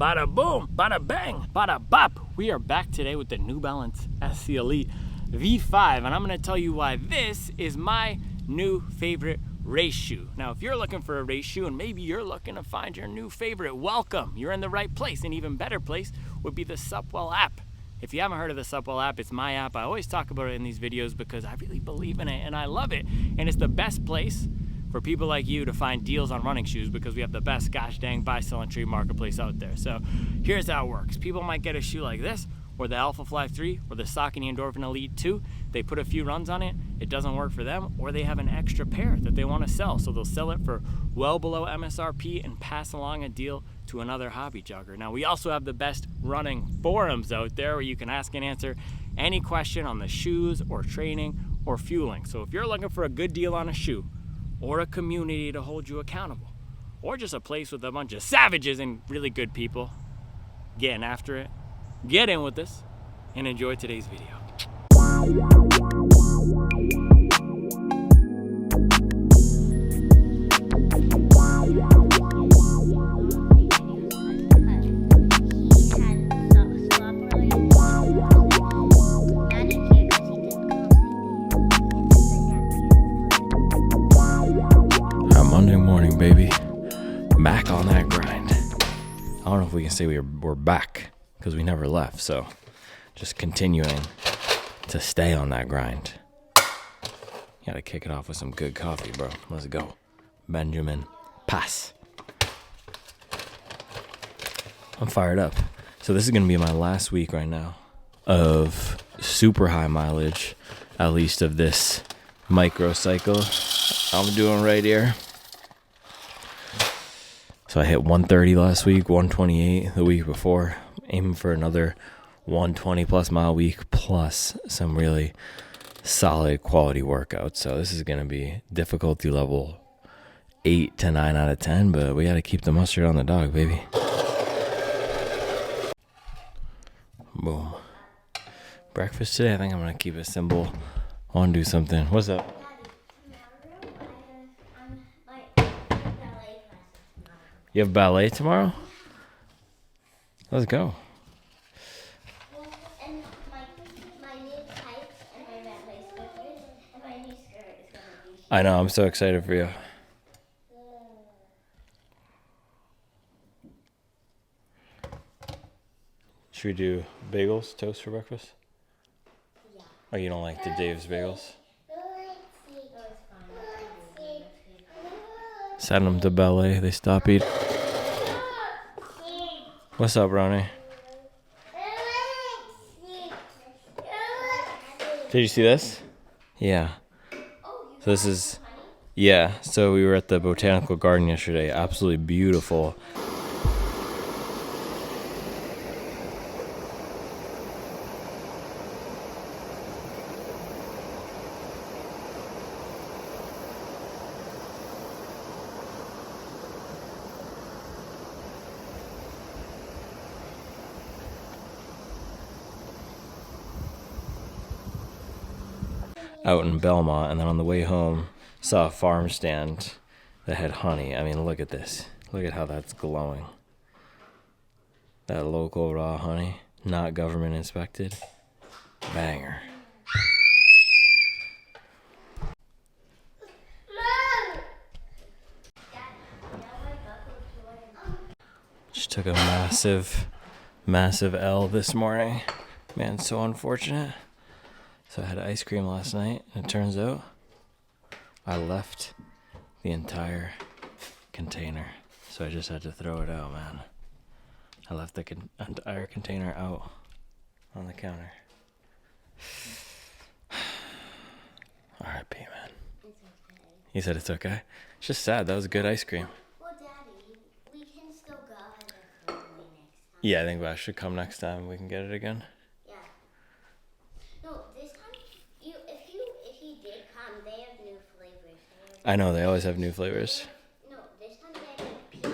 bada boom, bada bang, bada bop. We are back today with the New Balance SC Elite V5, and I'm gonna tell you why this is my new favorite race shoe. Now, if you're looking for a race shoe and maybe you're looking to find your new favorite, welcome. You're in the right place. An even better place would be the Supwell app. If you haven't heard of the Supwell app, it's my app. I always talk about it in these videos because I really believe in it and I love it. And it's the best place for people like you to find deals on running shoes because we have the best gosh dang buy-sell and trade marketplace out there. So here's how it works. People might get a shoe like this, or the Alpha Fly 3, or the Saucony Endorphin Elite 2. They put a few runs on it, it doesn't work for them, or they have an extra pair that they want to sell. So they'll sell it for well below MSRP and pass along a deal to another hobby jogger. Now, we also have the best running forums out there where you can ask and answer any question on the shoes or training or fueling. So if you're looking for a good deal on a shoe, or a community to hold you accountable, or just a place with a bunch of savages and really good people getting after it, get in with us and enjoy today's video. Monday morning, baby. Back on that grind. I don't know if we can say we're back because we never left, so just continuing to stay on that grind. Gotta kick it off with some good coffee, bro. Let's go. Benjamin Pass. I'm fired up. So this is gonna be my last week right now of super high mileage, at least of this microcycle I'm doing right here. So I hit 130 last week, 128 the week before, aiming for another 120 plus mile week, plus some really solid quality workouts. So this is going to be difficulty level 8 to 9 out of 10, but we got to keep the mustard on the dog, baby. Boom. Breakfast today, I think I'm going to keep it simple. I want to do something. What's up? You have ballet tomorrow? Let's go. Well, and my new tights and my ballet slippers and my new skirt is going to be. I know, I'm so excited for you. Should we do bagels, toast for breakfast? Yeah. Oh, you don't like the Dave's bagels? Send them to ballet. They stop eating. What's up, Ronnie? Did you see this? Yeah. So this is, yeah. So we were at the botanical garden yesterday. Absolutely beautiful. Out in Belmont, and then on the way home saw a farm stand that had honey. I mean, look at this. Look at how that's glowing. That local raw honey, not government inspected. Banger. Just took a massive L this morning. Man, so unfortunate. So I had ice cream last night, and it turns out I left the entire container. So I just had to throw it out, man. I left the entire container out on the counter. R.I.P., man. It's okay. He said it's okay? It's just sad. That was good ice cream. Well, Daddy, we can still go at the family next time. Yeah, I think I should come next time. We can get it again. Yeah. No, this time, if he did come, they have new flavors. I know, they always have new flavors. No, this time they have peach.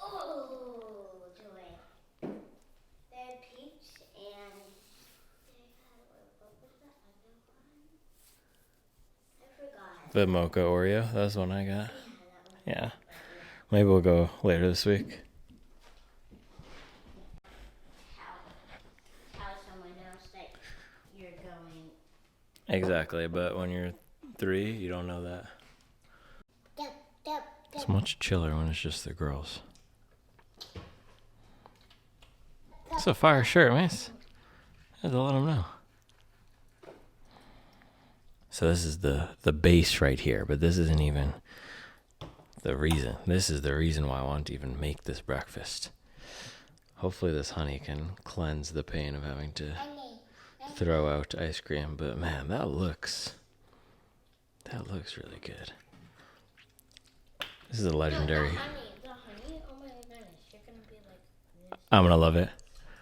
Oh, joy. They had peach and they had, what was the other one? I forgot. The mocha Oreo. That was one I got. Yeah, that one. Yeah. Maybe we'll go later this week. Exactly, but when you're 3, you don't know that. It's much chiller when it's just the girls. It's a fire shirt, miss. I had to let them know. So this is the base right here, but this isn't even the reason. This is the reason why I want to even make this breakfast. Hopefully this honey can cleanse the pain of having to throw out ice cream. But man, that looks really good. This is a legendary. The honey, oh my goodness, you're gonna be like this. I'm gonna love it.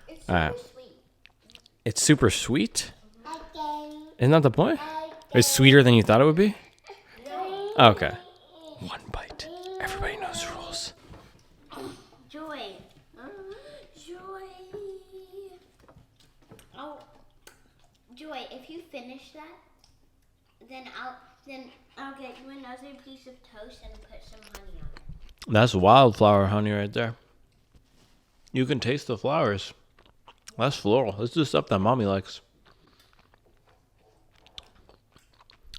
It's All right. super sweet. It's super sweet. Isn't that the point? It's sweeter than you thought it would be? Okay. 1 bite. Everybody knows the rules. Joy. Joy. Oh, Joy, if you finish that, then I'll get you another piece of toast and put some honey on it. That's wildflower honey right there. You can taste the flowers. That's floral. This is the stuff that mommy likes.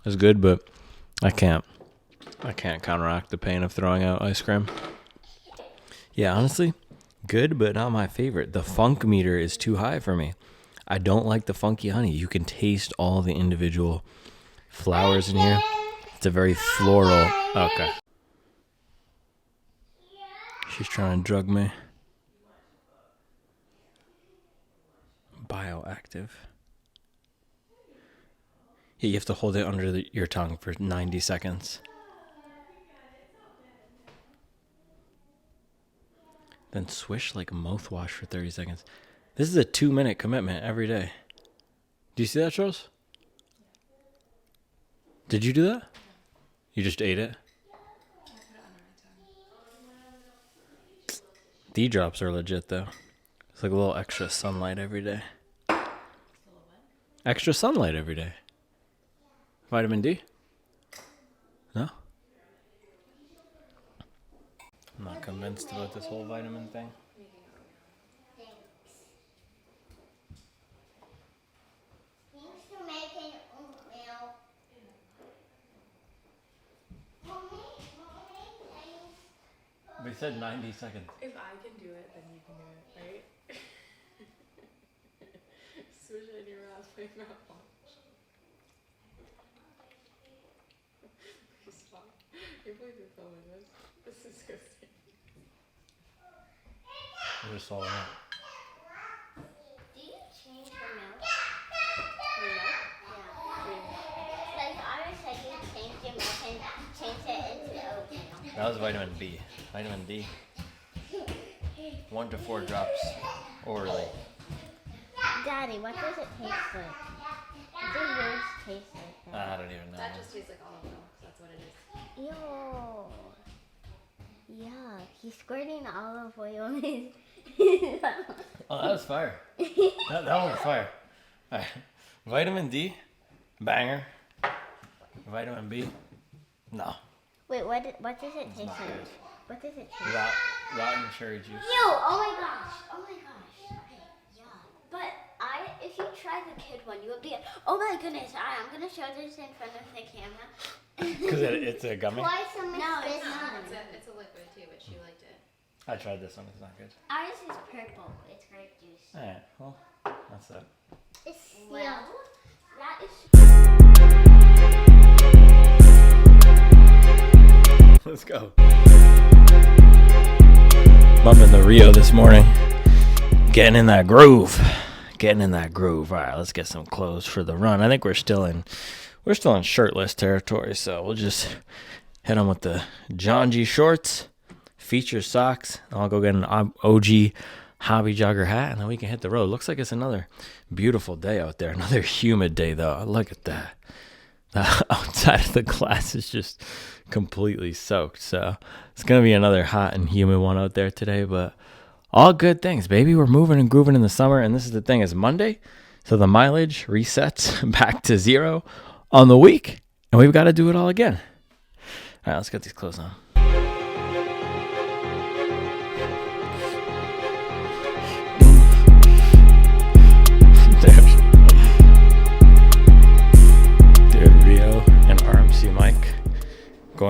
It's good, but I can't counteract the pain of throwing out ice cream. Yeah, honestly, good, but not my favorite. The funk meter is too high for me. I don't like the funky honey. You can taste all the individual flowers in here. It's a very floral. Okay. She's trying to drug me. Bioactive. Yeah, you have to hold it under your tongue for 90 seconds. Then swish like mouthwash for 30 seconds. This is a 2-minute commitment every day. Do you see that, Charles? Did you do that? You just ate it? D-drops are legit, though. It's like a little extra sunlight every day. Extra sunlight every day. Vitamin D? No? I'm not convinced about this whole vitamin thing. Thanks for making oatmeal. We said 90 seconds. If I can do it, then you can do it, right? Swish it in your mouth, my mouth. Please stop. I can't believe you're filming this. This is disgusting. I just saw that. Do you change your milk? Your milk? Yeah. Like I said, you change your milk and change it into oatmeal. That was vitamin B. Vitamin D. 1 to 4 drops orally. Daddy, what does it taste like? What does yours taste like? I don't even know. That just tastes like olive milk. That's what it is. Ew. Yuck. He's squirting olive oil in his. Oh, that was fire. that one was fire. All right. Vitamin D, banger. Vitamin B, no. Wait, what does it taste not like? good. What does it taste like? Rotten cherry juice. Ew! Oh my gosh! Oh my gosh! Okay, yeah. But if you try the kid one, you would be. Oh my goodness! I'm gonna show this in front of the camera. Because it's a gummy? Twice so much No, this it's not. one. It's a liquid too, but she liked it. I tried this one. It's not good. Ours is purple. It's grape juice. All right. Well, that's that. It's sealed. That is. Let's go. Bumping the Rio this morning. Getting in that groove. All right, let's get some clothes for the run. I think we're still in shirtless territory, so we'll just head on with the John G shorts, feature socks. I'll go get an OG hobby jogger hat, and then we can hit the road. Looks like it's another beautiful day out there. Another humid day, though. Look at that. The outside of the glass is just completely soaked. So it's going to be another hot and humid one out there today, but all good things, baby. We're moving and grooving in the summer, and this is the thing. It's Monday, so the mileage resets back to 0 on the week, and we've got to do it all again. All right, let's get these clothes on.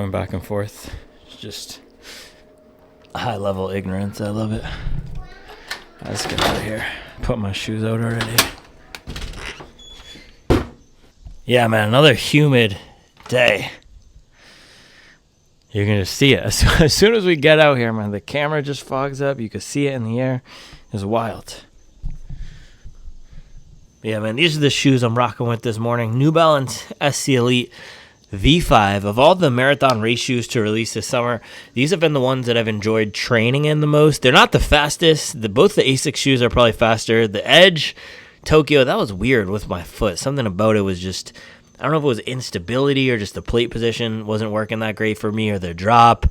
going back and forth. It's just high level ignorance. I love it. Let's get out of here. Put my shoes out already. Yeah, man, another humid day. You're going to see it. As soon as we get out here, man, the camera just fogs up. You can see it in the air. It's wild. Yeah, man, these are the shoes I'm rocking with this morning. New Balance SC Elite V5. Of all the marathon race shoes to release this summer, these have been the ones that I've enjoyed training in the most. They're not the fastest. Both the Asics shoes are probably faster. The Edge Tokyo, that was weird with my foot. Something about it was just, I don't know if it was instability or just the plate position wasn't working that great for me, or the drop.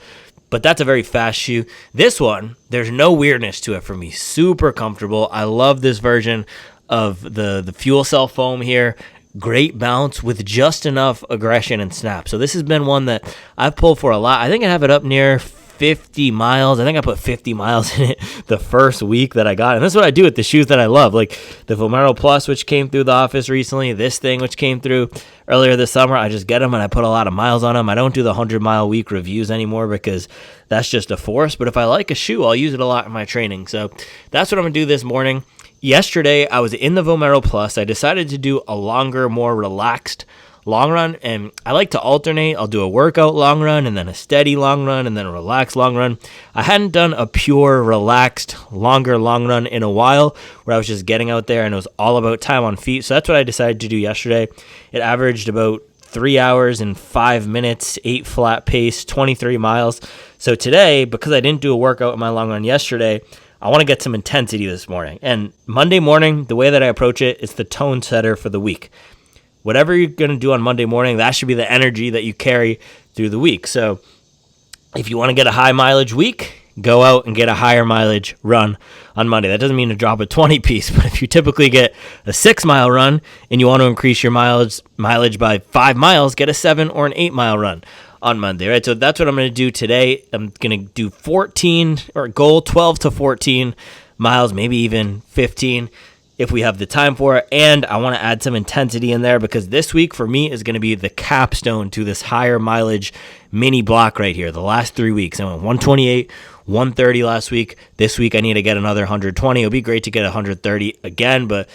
But that's a very fast shoe. This one, there's no weirdness to it for me. Super comfortable. I love this version of the fuel cell foam here. Great bounce with just enough aggression and snap. So this has been one that I've pulled for a lot. I think I have it up near 50 miles. I think I put 50 miles in it the first week that I got it. And that's what I do with the shoes that I love, like the Vomero Plus, which came through the office recently, this thing, which came through earlier this summer. I just get them and I put a lot of miles on them. I don't do the 100-mile week reviews anymore because that's just a force. But if I like a shoe, I'll use it a lot in my training. So that's what I'm going to do this morning. Yesterday, I was in the Vomero Plus. I decided to do a longer, more relaxed long run, and I like to alternate. I'll do a workout long run and then a steady long run and then a relaxed long run. I hadn't done a pure relaxed longer long run in a while where I was just getting out there and it was all about time on feet. So that's what I decided to do yesterday. It averaged about 3 hours and 5 minutes, 8 flat pace, 23 miles. So today, because I didn't do a workout in my long run yesterday, I want to get some intensity this morning. And Monday morning, the way that I approach it, it's the tone setter for the week. Whatever you're going to do on Monday morning, that should be the energy that you carry through the week. So if you want to get a high mileage week, go out and get a higher mileage run on Monday. That doesn't mean to drop a 20 piece, but if you typically get a 6-mile run and you want to increase your mileage by 5 miles, get a 7 or an 8-mile run on Monday, right? So that's what I'm going to do today. I'm going to do 14 or goal 12 to 14 miles, maybe even 15 if we have the time for it. And I want to add some intensity in there because this week for me is going to be the capstone to this higher mileage mini block right here. The last 3 weeks, I went 128, 130 last week. This week I need to get another 120. It'll be great to get 130 again, but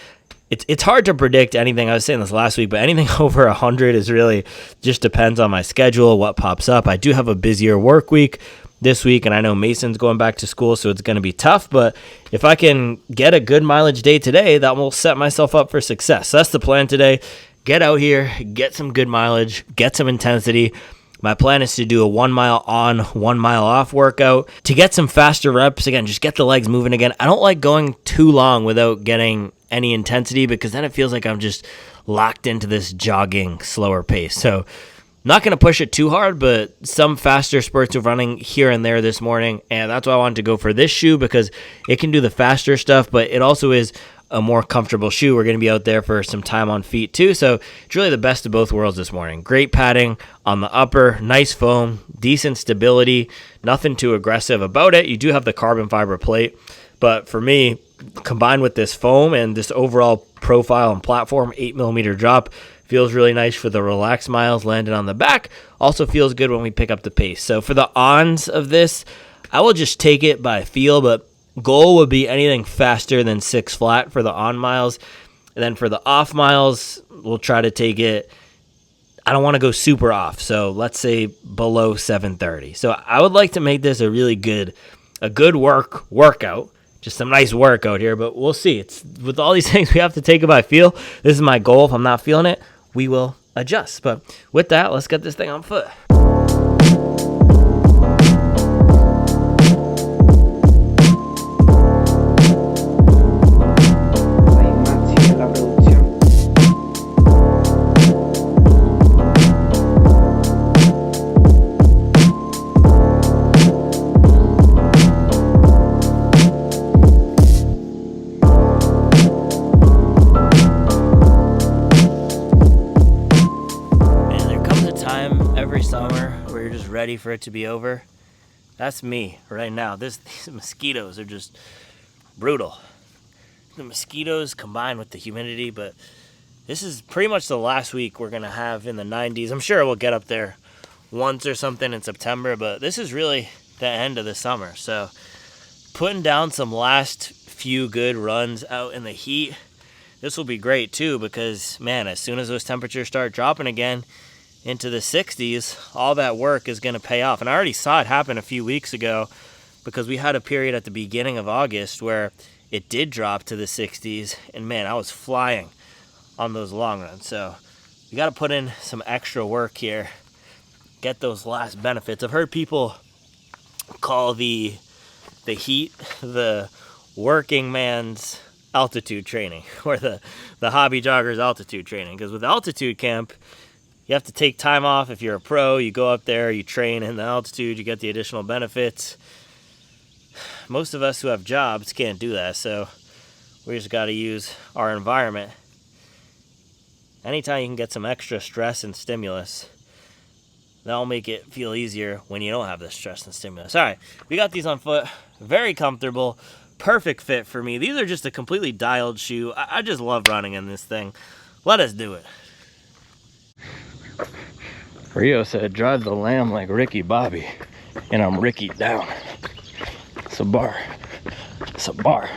it's hard to predict anything. I was saying this last week, but anything over 100 is really just depends on my schedule, what pops up. I do have a busier work week this week, and I know Mason's going back to school, so it's going to be tough. But if I can get a good mileage day today, that will set myself up for success. So that's the plan today. Get out here, get some good mileage, get some intensity. My plan is to do a 1 mile on, 1 mile off workout to get some faster reps. Again, just get the legs moving again. I don't like going too long without getting any intensity because then it feels like I'm just locked into this jogging slower pace. So not going to push it too hard, but some faster spurts of running here and there this morning. And that's why I wanted to go for this shoe because it can do the faster stuff, but it also is a more comfortable shoe. We're going to be out there for some time on feet too. So it's really the best of both worlds this morning. Great padding on the upper, nice foam, decent stability, nothing too aggressive about it. You do have the carbon fiber plate, but for me, combined with this foam and this overall profile and platform, 8mm drop, feels really nice for the relaxed miles landed on the back. Also feels good when we pick up the pace. So for the ons of this, I will just take it by feel, but goal would be anything faster than 6 flat for the on miles. And then for the off miles, we'll try to take it, I don't want to go super off. So let's say below 730. So I would like to make this a really good, workout. Just some nice workout here, but we'll see. It's with all these things, we have to take it by feel. This is my goal. If I'm not feeling it, we will adjust. But with that, let's get this thing on foot. Ready for it to be over. That's me right now. These mosquitoes are just brutal. The mosquitoes combined with the humidity, but this is pretty much the last week we're gonna have in the 90s. I'm sure it will get up there once or something in September, but this is really the end of the summer. So putting down some last few good runs out in the heat, this will be great too, because man, as soon as those temperatures start dropping again into the 60s, all that work is going to pay off. And I already saw it happen a few weeks ago, because we had a period at the beginning of August where it did drop to the 60s, and man, I was flying on those long runs. So you got to put in some extra work here, get those last benefits. I've heard people call the heat the working man's altitude training, or the hobby jogger's altitude training, because with altitude camp, you have to take time off. If you're a pro, you go up there, you train in the altitude, you get the additional benefits. Most of us who have jobs can't do that, so we just got to use our environment. Anytime you can get some extra stress and stimulus, that'll make it feel easier when you don't have the stress and stimulus. All right, we got these on foot, very comfortable, perfect fit for me. These are just a completely dialed shoe. I just love running in this thing. Let us do it. Rio said, drive the lamb like Ricky Bobby, and I'm Ricky down. It's a bar. It's a bar.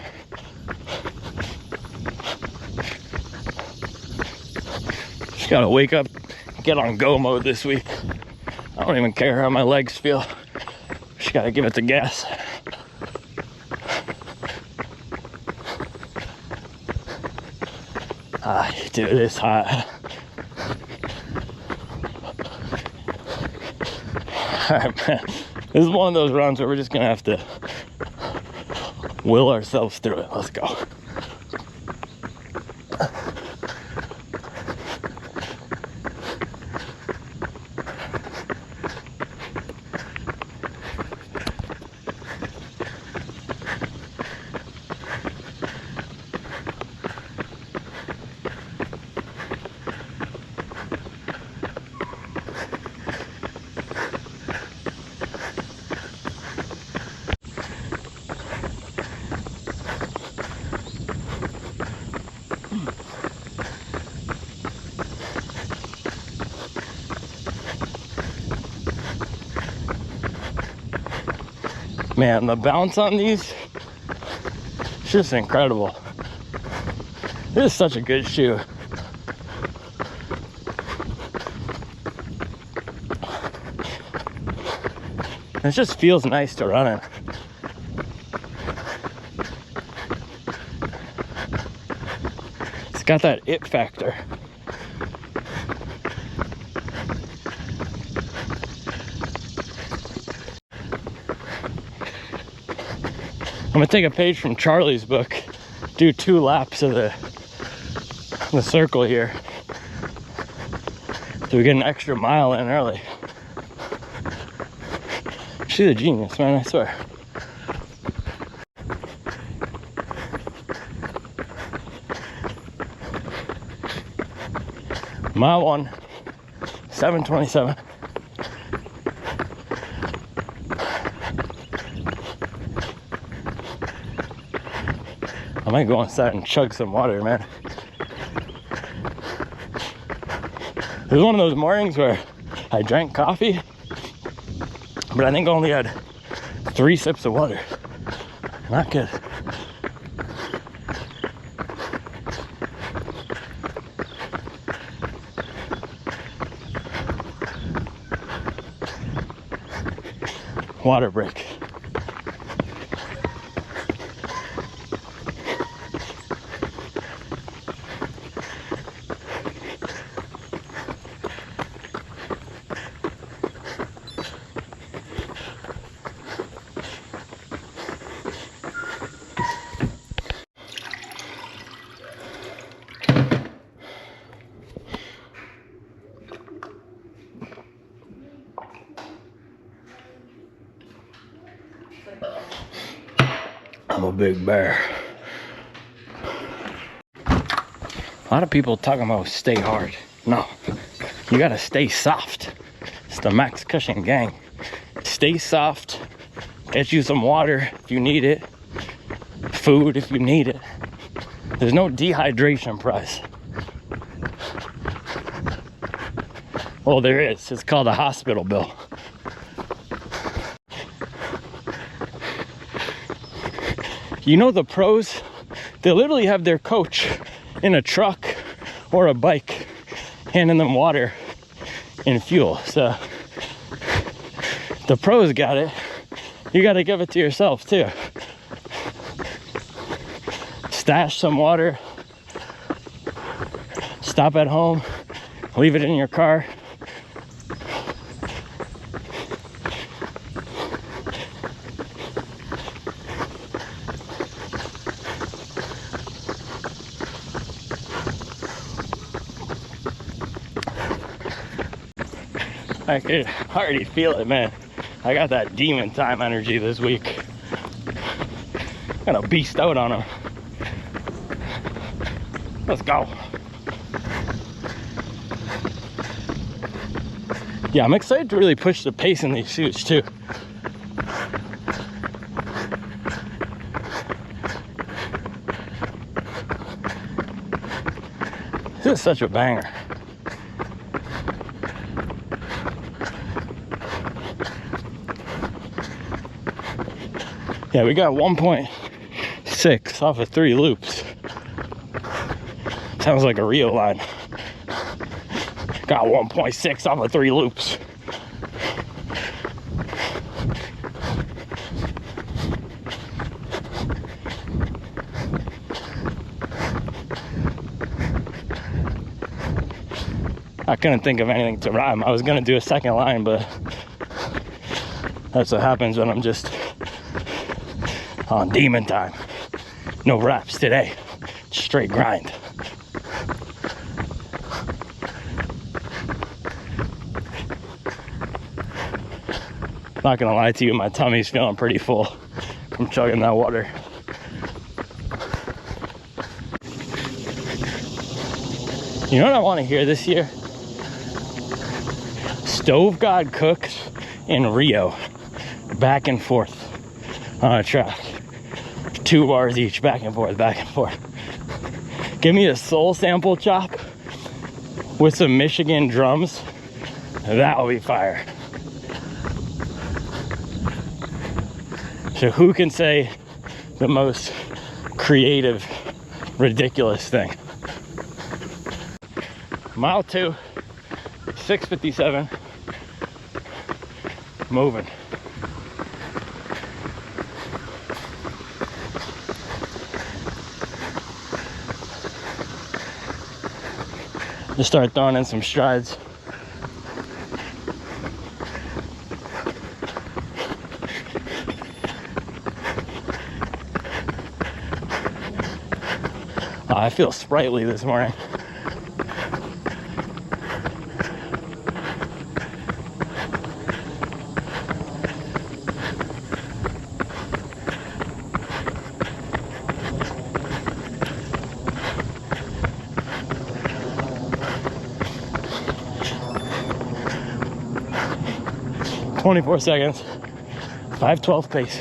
Just gotta wake up, get on go mode this week. I don't even care how my legs feel. Just gotta give it the gas. Dude, it's hot. Alright, man. This is one of those runs where we're just gonna have to will ourselves through it. Let's go. Man, the bounce on these, it's just incredible. This is such a good shoe. It just feels nice to run in. It's got that it factor. I'm gonna take a page from Charlie's book, do 2 laps of the circle here, so we get an extra mile in early. She's a genius, man, I swear. Mile 1, 7:27. I might go inside and chug some water, man. It was one of those mornings where I drank coffee, but I think I only had 3 sips of water. Not good. Water break. I'm a big bear. A lot of people talking about stay hard. No, you gotta stay soft. It's the Max Cushing gang. Stay soft. Get you some water if you need it. Food if you need it. There's no dehydration prize. Well, there is. It's called a hospital bill. You know, the pros, they literally have their coach in a truck or a bike handing them water and fuel. So the pros got it. You got to give it to yourself too. Stash some water. Stop at home. Leave it in your car. I could already feel it, man. I got that demon time energy this week. Gonna beast out on him. Let's go. Yeah, I'm excited to really push the pace in these shoes too. This is such a banger. Yeah, we got 1.6 off of 3 loops. Sounds like a Rio line. Got 1.6 off of 3 loops. I couldn't think of anything to rhyme. I was gonna do a second line, but that's what happens when I'm just on demon time. No raps today. Straight grind. Not gonna lie to you, my tummy's feeling pretty full from chugging that water. You know what I want to hear this year? Stove God Cooks in Rio, back and forth on a track. 2 bars each, back and forth, back and forth. Give me a soul sample chop with some Michigan drums. That will be fire. So who can say the most creative, ridiculous thing? Mile 2, 6:57, moving. Just start throwing in some strides. Oh, I feel sprightly this morning. "24 seconds, 5:12 pace."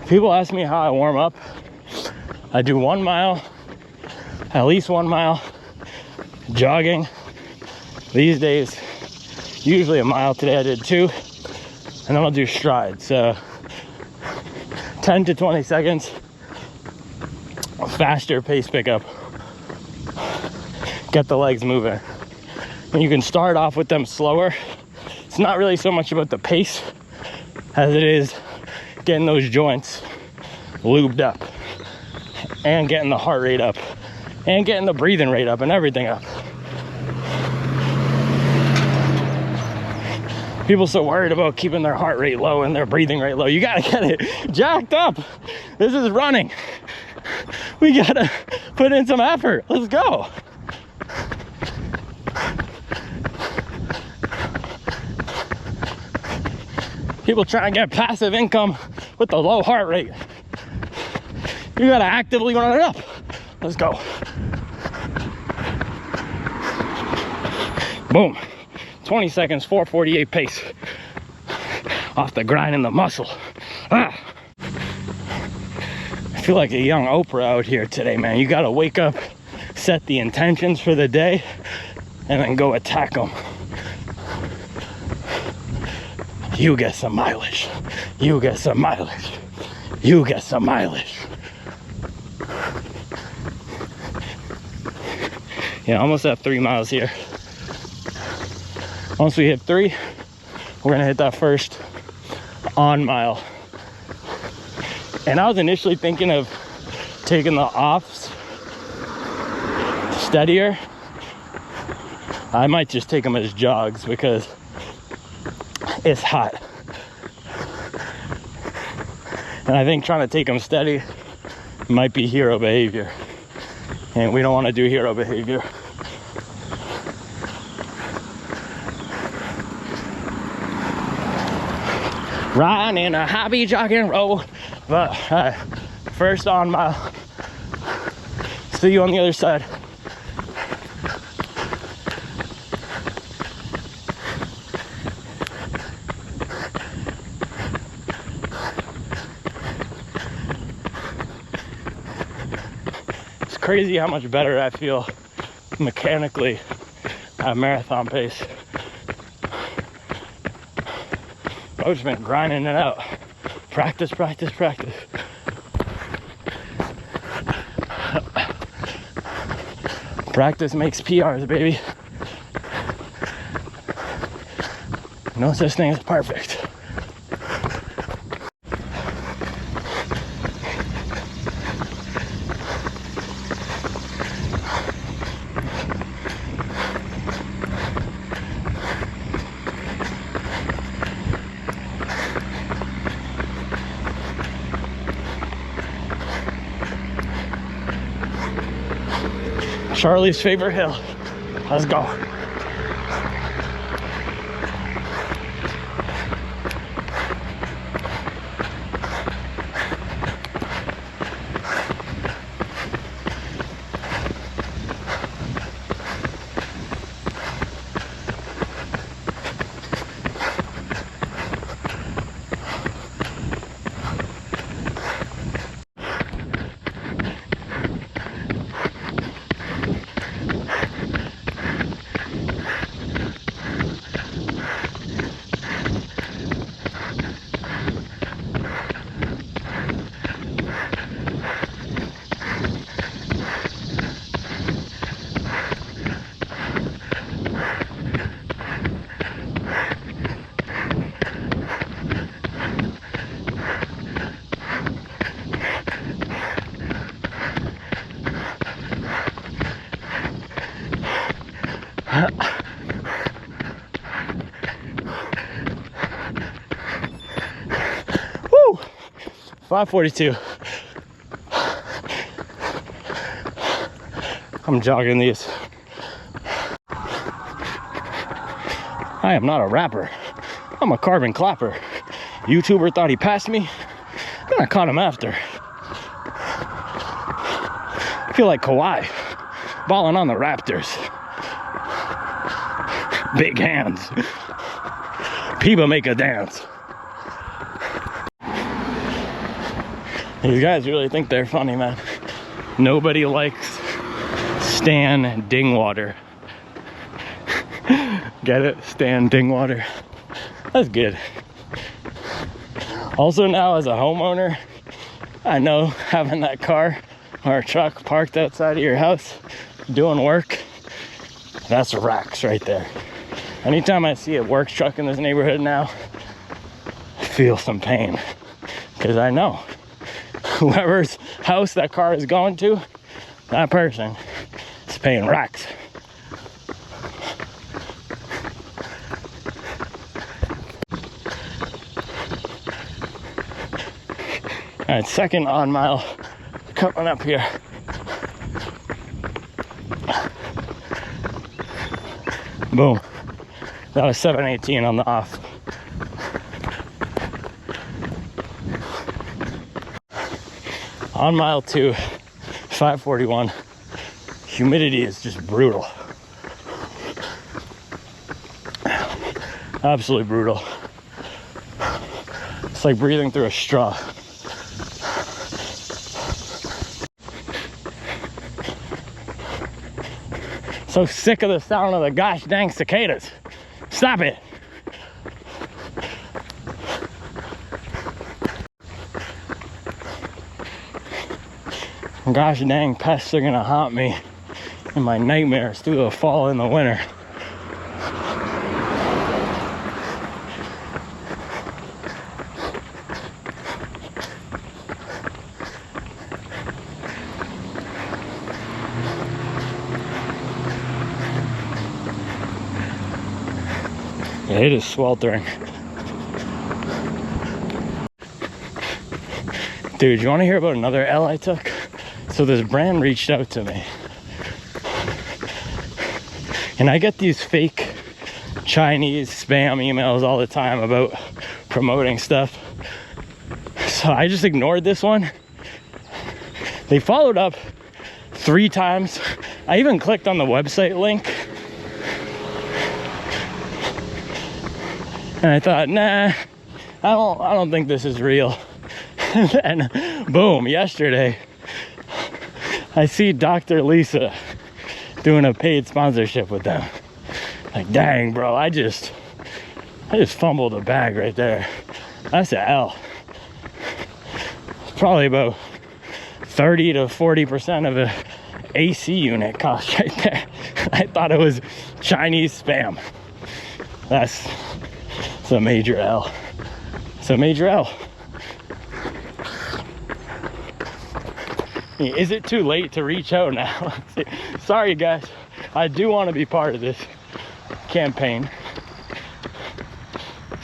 People ask me how I warm up. I do 1 mile, at least 1 mile, jogging. These days, usually a mile. Today I did 2, and then I'll do strides. So 10 to 20 seconds, a faster pace pickup. Get the legs moving. And you can start off with them slower. It's not really so much about the pace as it is getting those joints lubed up and getting the heart rate up and getting the breathing rate up and everything up. People so worried about keeping their heart rate low and their breathing rate low. You gotta get it jacked up. This is running. We gotta put in some effort. Let's go. People trying to get passive income with the low heart rate. You gotta actively run it up. Let's go. Boom. 20 seconds, 4:48 pace. Off the grind and the muscle. Ah. I feel like a young Oprah out here today, man. You gotta wake up set the intentions for the day, and then go attack them. You get some mileage. You get some mileage. You get some mileage. Yeah, almost at 3 miles here. Once we hit 3, we're gonna hit that first on mile. And I was initially thinking of taking the offs steadier. I might just take them as jogs because it's hot. And I think trying to take them steady might be hero behavior. And we don't want to do hero behavior. Riding in a hobby jogging roll. But first on mile. See you on the other side. It's crazy how much better I feel mechanically at marathon pace. I've just been grinding it out. Practice, practice, practice. Practice makes PRs, baby. No such thing as perfect. Charlie's favorite hill. Let's go. Woo! 5:42. I'm jogging these. I am not a rapper. I'm a carbon clapper. YouTuber thought he passed me, then I caught him after. I feel like Kawhi, balling on the Raptors. Big hands. People make a dance. These guys really think they're funny, man. Nobody likes Stan Dingwater. Get it? Stan Dingwater. That's good. Also now as a homeowner, I know having that car or truck parked outside of your house doing work, that's racks right there. Anytime I see a work truck in this neighborhood now, I feel some pain. Because I know whoever's house that car is going to, that person is paying racks. All right, second on mile coming up here. Boom. That was 7:18 on the off. On mile 2, 5:41. Humidity is just brutal. Absolutely brutal. It's like breathing through a straw. So sick of the sound of the gosh dang cicadas. Stop it. Gosh dang pests are gonna haunt me in my nightmares through the fall and the winter. Yeah, it is sweltering. Dude, you want to hear about another L I took? So this brand reached out to me. And I get these fake Chinese spam emails all the time about promoting stuff. So I just ignored this one. They followed up 3 times. I even clicked on the website link. And I thought, nah, I don't think this is real. And boom, yesterday, I see Dr. Lisa doing a paid sponsorship with them. Like, dang, bro, I just fumbled a bag right there. That's an L. It's probably about 30 to 40% of a AC unit cost right there. I thought it was Chinese spam. That's a major L. It's a major L. Is it too late to reach out now? Sorry guys, I do want to be part of this campaign.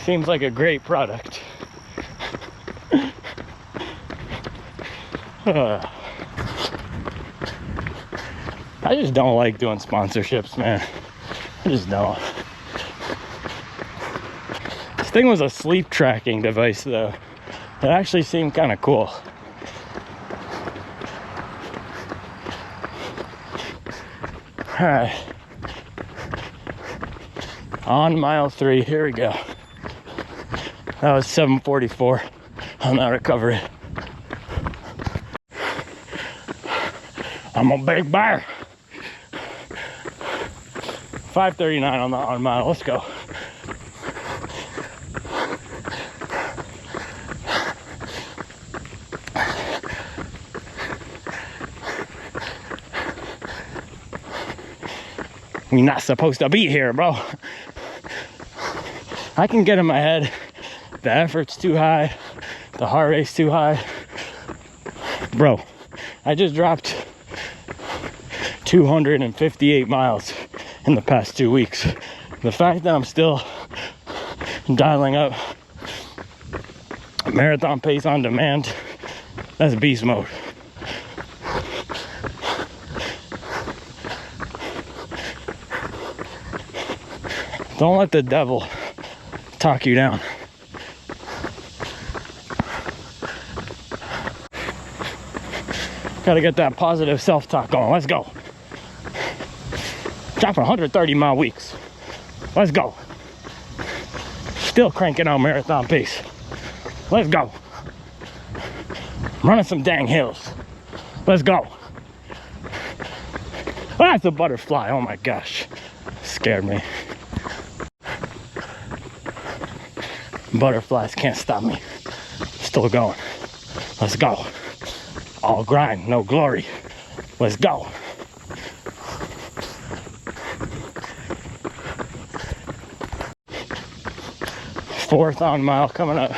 Seems like a great product. I just don't like doing sponsorships, man. I just don't. This thing was a sleep tracking device though. It actually seemed kind of cool. All right, on mile 3, here we go. That was 7:44 on that recovery. I'm a big bear. 5:39 on the on mile, let's go. We're not supposed to be here, bro. I can get in my head, the effort's too high, the heart rate's too high. Bro, I just dropped 258 miles in the past 2 weeks. The fact that I'm still dialing up marathon pace on demand, that's beast mode. Don't let the devil talk you down. Gotta get that positive self-talk going. Let's go. Dropping 130 mile weeks. Let's go. Still cranking out marathon pace. Let's go. Running some dang hills. Let's go. Oh, that's a butterfly. Oh my gosh. Scared me. Butterflies can't stop me. Still going. Let's go. All grind, no glory. Let's go. Fourth on mile coming up.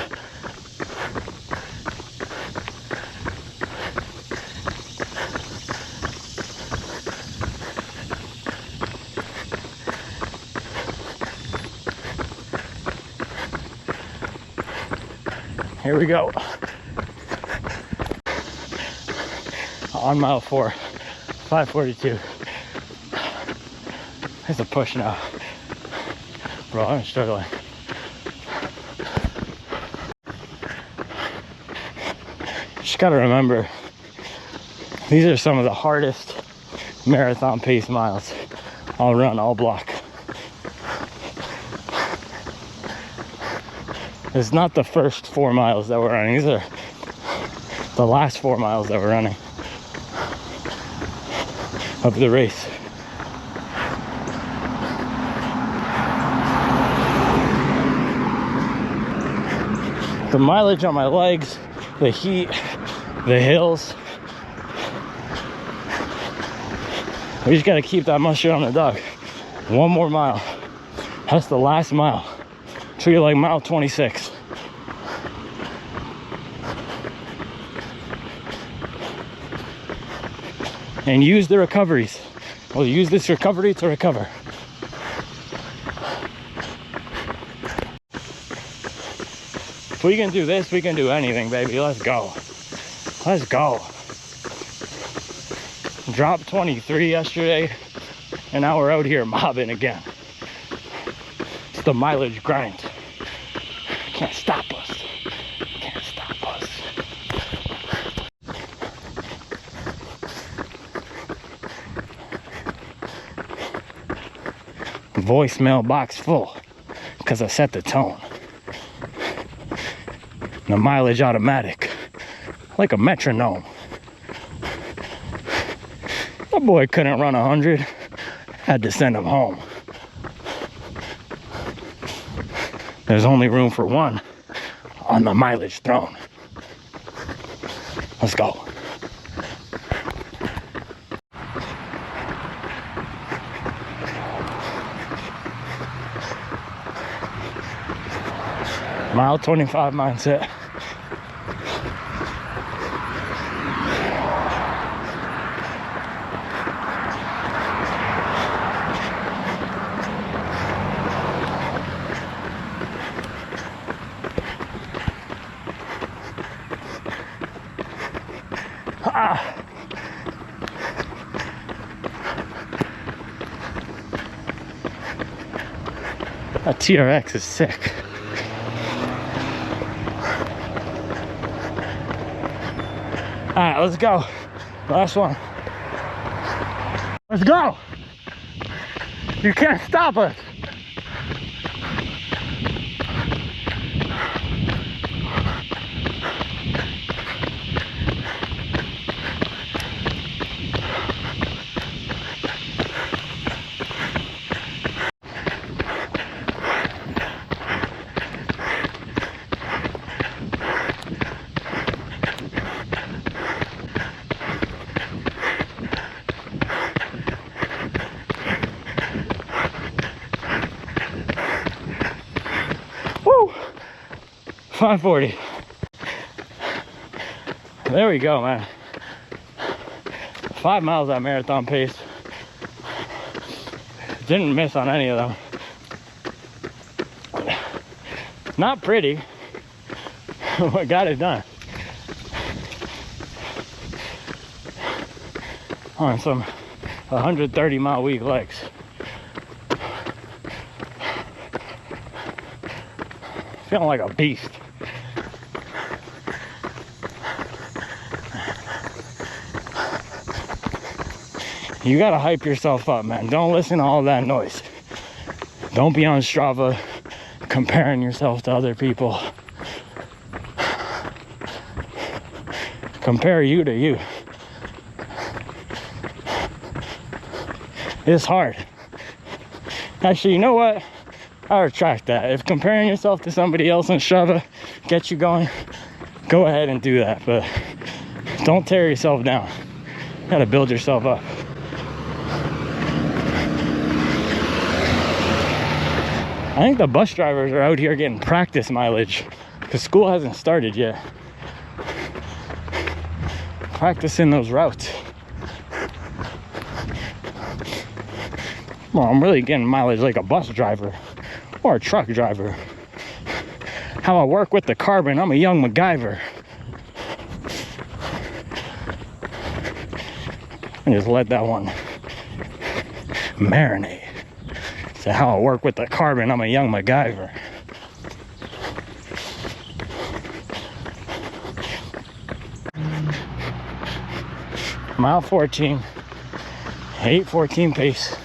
Here we go. On mile 4, 5:42. It's a push now. Bro, I'm struggling. Just gotta remember, these are some of the hardest marathon pace miles I'll run all block. It's not the first 4 miles that we're running. These are the last 4 miles that we're running of the race. The mileage on my legs, the heat, the hills. We just gotta keep that mustard on the dog. One more mile. That's the last mile. Treat it like mile 26. And use the recoveries. We'll use this recovery to recover. If we can do this, we can do anything, baby. Let's go. Let's go. Dropped 23 yesterday, and now we're out here mobbing again. It's the mileage grind. Can't stop us. Can't stop us. Voicemail box full because I set the tone. The mileage automatic, like a metronome. That boy couldn't run 100. Had to send him home. There's only room for one on the mileage throne. Let's go. Mile 25 mindset. That TRX is sick. All right, let's go. Last one. Let's go. You can't stop us. Woo! 540. There we go, man. 5 miles at marathon pace. Didn't miss on any of them. Not pretty, but got it done. On some 130-mile week legs. Feeling like a beast. You gotta hype yourself up, man. Don't listen to all that noise. Don't be on Strava comparing yourself to other people. Compare you to you. It's hard. Actually, you know what? I retract that. If comparing yourself to somebody else on Strava gets you going, go ahead and do that. But don't tear yourself down. You gotta build yourself up. I think the bus drivers are out here getting practice mileage because school hasn't started yet. Practicing those routes. Well, I'm really getting mileage like a bus driver or a truck driver. How I work with the carbon, I'm a young MacGyver. And just let that one marinate. So how I work with the carbon, I'm a young MacGyver. Mile 14, 8:14 pace.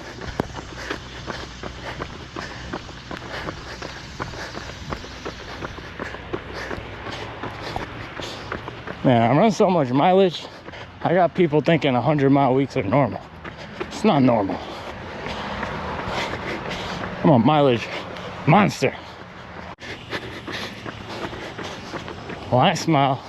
Man, I run so much mileage, I got people thinking 100-mile weeks are normal. It's not normal. I'm a mileage monster. Well, I smile.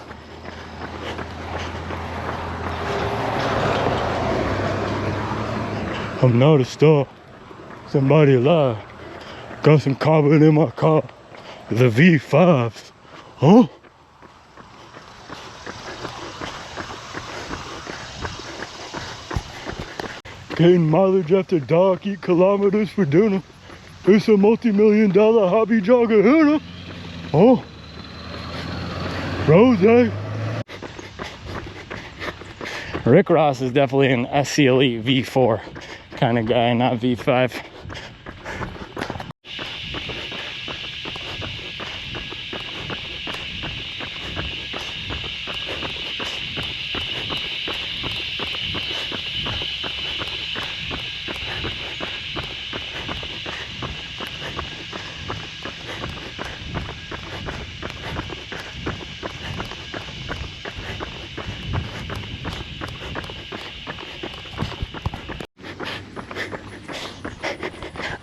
I'm not a star. Somebody alive. Got some carbon in my car. The V5s. Huh? Getting mileage after dark, eat kilometers for dinner. It's a multi-million-dollar hobby jogger hitter. Oh, Rose. Rick Ross is definitely an SC Elite V4 kind of guy, not V5.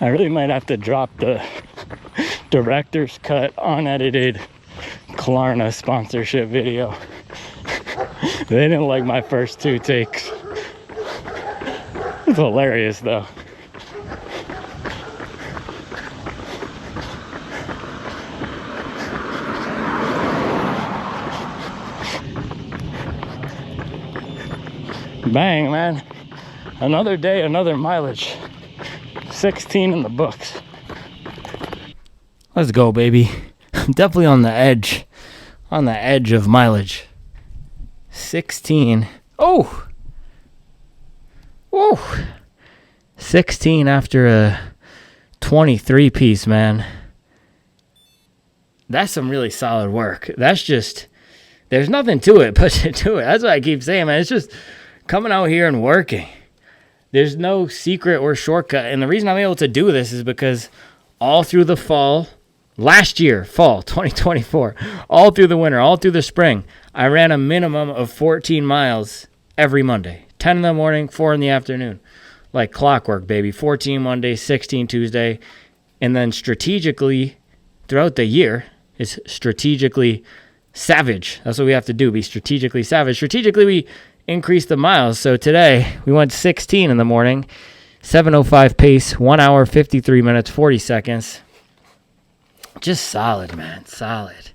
I really might have to drop the director's cut unedited Klarna sponsorship video. They didn't like my first 2 takes. It's hilarious though. Bang, man. Another day, another mileage. 16 in the books. Let's go, baby. I'm definitely on the edge of mileage. 16. Oh, 16 after a 23 piece, man. That's some really solid work. That's just, there's nothing to it but to do it. That's what I keep saying, man. It's just coming out here and working. There's no secret or shortcut. And the reason I'm able to do this is because all through the fall, last year, fall 2024, all through the winter, all through the spring, I ran a minimum of 14 miles every Monday. 10 in the morning, 4 in the afternoon. Like clockwork, baby. 14 Monday, 16 Tuesday. And then strategically, throughout the year, is strategically savage. That's what we have to do, be strategically savage. Strategically, we increase the miles. So today we went 16 in the morning, 7:05 pace, 1 hour 53 minutes 40 seconds. Just solid, man, solid.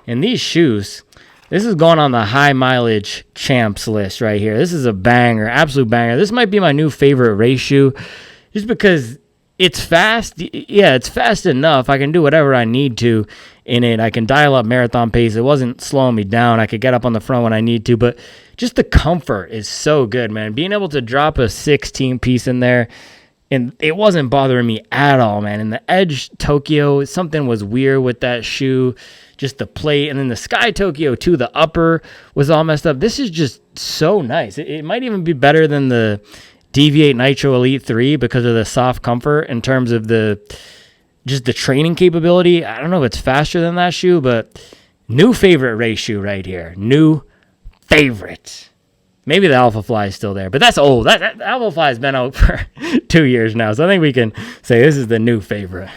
And these shoes, this is going on the high mileage champs list right here. This is a banger, absolute banger. This might be my new favorite race shoe, just because it's fast. Yeah, it's fast enough. I can do whatever I need to in it. I can dial up marathon pace. It wasn't slowing me down. I could get up on the front when I need to, but just the comfort is so good, man. Being able to drop a 16 piece in there, and it wasn't bothering me at all, man. And the Edge Tokyo, something was weird with that shoe, just the plate. And then the Sky Tokyo too, the upper was all messed up. This is just so nice. It might even be better than the Deviate Nitro Elite 3 because of the soft comfort in terms of just the training capability. I don't know if it's faster than that shoe, but new favorite race shoe right here. New favorite. Maybe the Alpha Fly is still there, but that's old. That Alpha Fly has been out for 2 years now, so I think we can say this is the new favorite.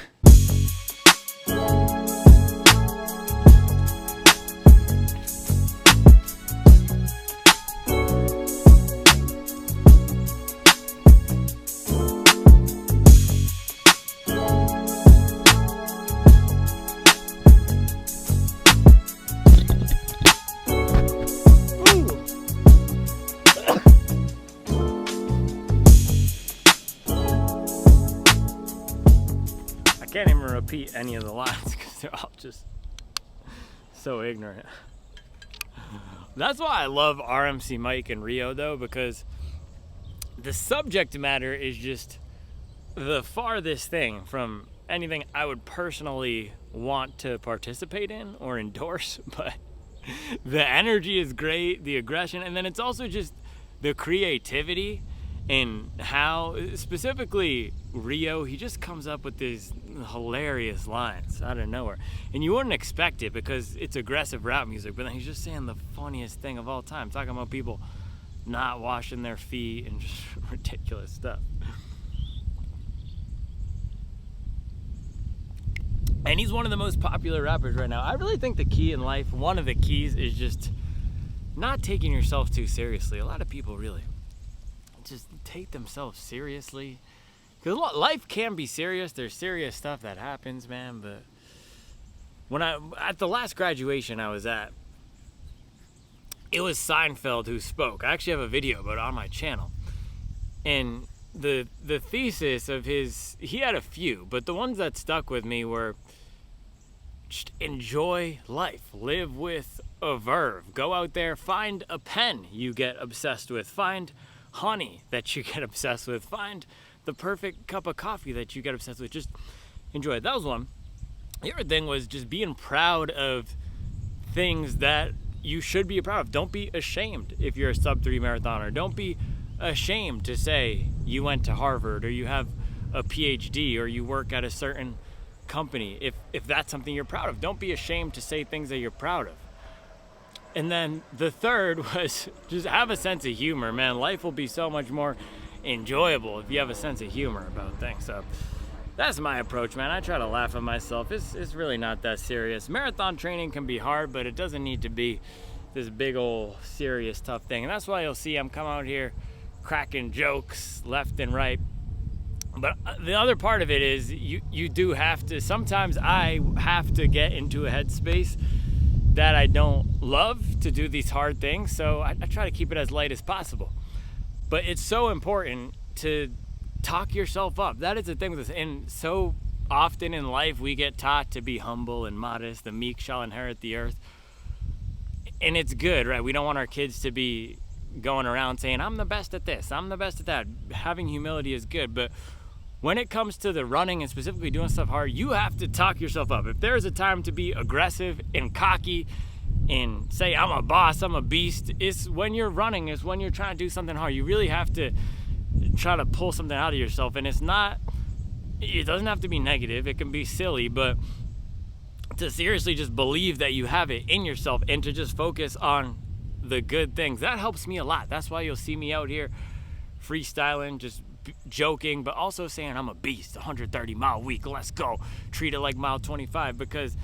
I can't even repeat any of the lines because they're all just so ignorant. That's why I love RMC Mike and Rio though, because the subject matter is just the farthest thing from anything I would personally want to participate in or endorse, but the energy is great, the aggression, and then it's also just the creativity and how, specifically Rio, he just comes up with these hilarious lines out of nowhere. And you wouldn't expect it because it's aggressive rap music, but then he's just saying the funniest thing of all time, talking about people not washing their feet and just ridiculous stuff. And he's one of the most popular rappers right now. I really think the key in life, one of the keys, is just not taking yourself too seriously. A lot of people really just take themselves seriously. Because life can be serious. There's serious stuff that happens, man. But at the last graduation I was at, it was Seinfeld who spoke. I actually have a video about it on my channel. And the thesis of his, he had a few, but the ones that stuck with me were just enjoy life, live with a verve, go out there, find a pen you get obsessed with, find honey that you get obsessed with, find the perfect cup of coffee that you get obsessed with, just enjoy it. That was one. The other thing was just being proud of things that you should be proud of. Don't be ashamed if you're a sub-3 marathoner. Don't be ashamed to say you went to Harvard or you have a PhD or you work at a certain company. If that's something you're proud of, don't be ashamed to say things that you're proud of. And then the third was just have a sense of humor, man. Life will be so much more enjoyable if you have a sense of humor about things. So that's my approach, man. I try to laugh at myself. It's really not that serious. Marathon training can be hard, but it doesn't need to be this big old serious tough thing. And that's why you'll see I'm come out here cracking jokes left and right. But the other part of it is you do have to, sometimes I have to get into a headspace that I don't love to do these hard things. So I try to keep it as light as possible. But it's so important to talk yourself up. That is the thing with this. And so often in life we get taught to be humble and modest. The meek shall inherit the earth. And it's good, right? We don't want our kids to be going around saying, I'm the best at this, I'm the best at that. Having humility is good. But when it comes to the running and specifically doing stuff hard, you have to talk yourself up. If there's a time to be aggressive and cocky and say, I'm a boss, I'm a beast, it's when you're running, it's when you're trying to do something hard. You really have to try to pull something out of yourself. And it doesn't have to be negative, it can be silly, but to seriously just believe that you have it in yourself and to just focus on the good things. That helps me a lot. That's why you'll see me out here freestyling, just joking, but also saying I'm a beast, 130-mile week, let's go. Treat it like mile 25, because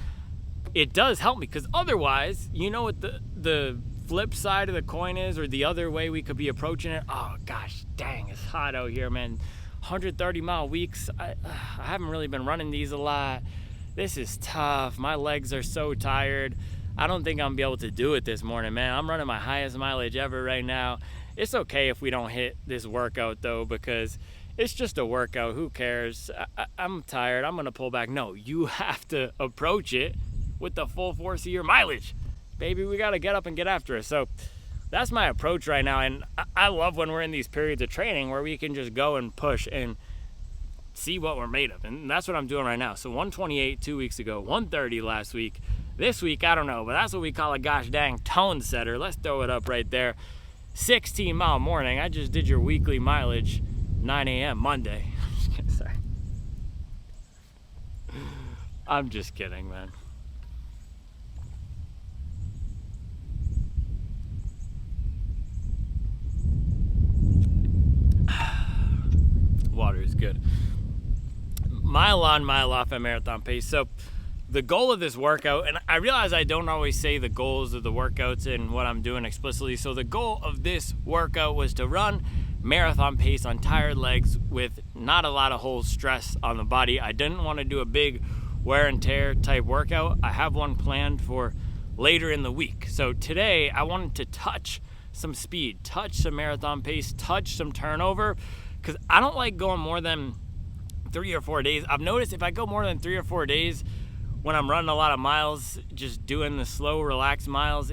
it does help me. Because otherwise, you know what the flip side of the coin is, or the other way we could be approaching it? Oh gosh, dang, it's hot out here, man. 130-mile weeks, I haven't really been running these a lot. This is tough. My legs are so tired. I don't think I'm gonna be able to do it this morning, man. I'm running my highest mileage ever right now. It's okay if we don't hit this workout though, because it's just a workout. Who cares? I'm tired. I'm gonna pull back. No, you have to approach it with the full force of your mileage. Baby, we gotta get up and get after it. So that's my approach right now. And I love when we're in these periods of training where we can just go and push and see what we're made of. And that's what I'm doing right now. So 128 2 weeks ago, 130 last week. This week, I don't know, but that's what we call a gosh dang tone setter. Let's throw it up right there. 16-mile morning. I just did your weekly mileage, 9 a.m. Monday. Sorry. I'm just kidding, man. Water is good. Mile on, mile off at marathon pace. So the goal of this workout, and I realize I don't always say the goals of the workouts and what I'm doing explicitly. So the goal of this workout was to run marathon pace on tired legs with not a lot of whole stress on the body. I didn't want to do a big wear and tear type workout. I have one planned for later in the week. So today I wanted to touch some speed, touch some marathon pace, touch some turnover, because I don't like going more than 3 or 4 days. I've noticed if I go more than 3 or 4 days, when I'm running a lot of miles, just doing the slow, relaxed miles,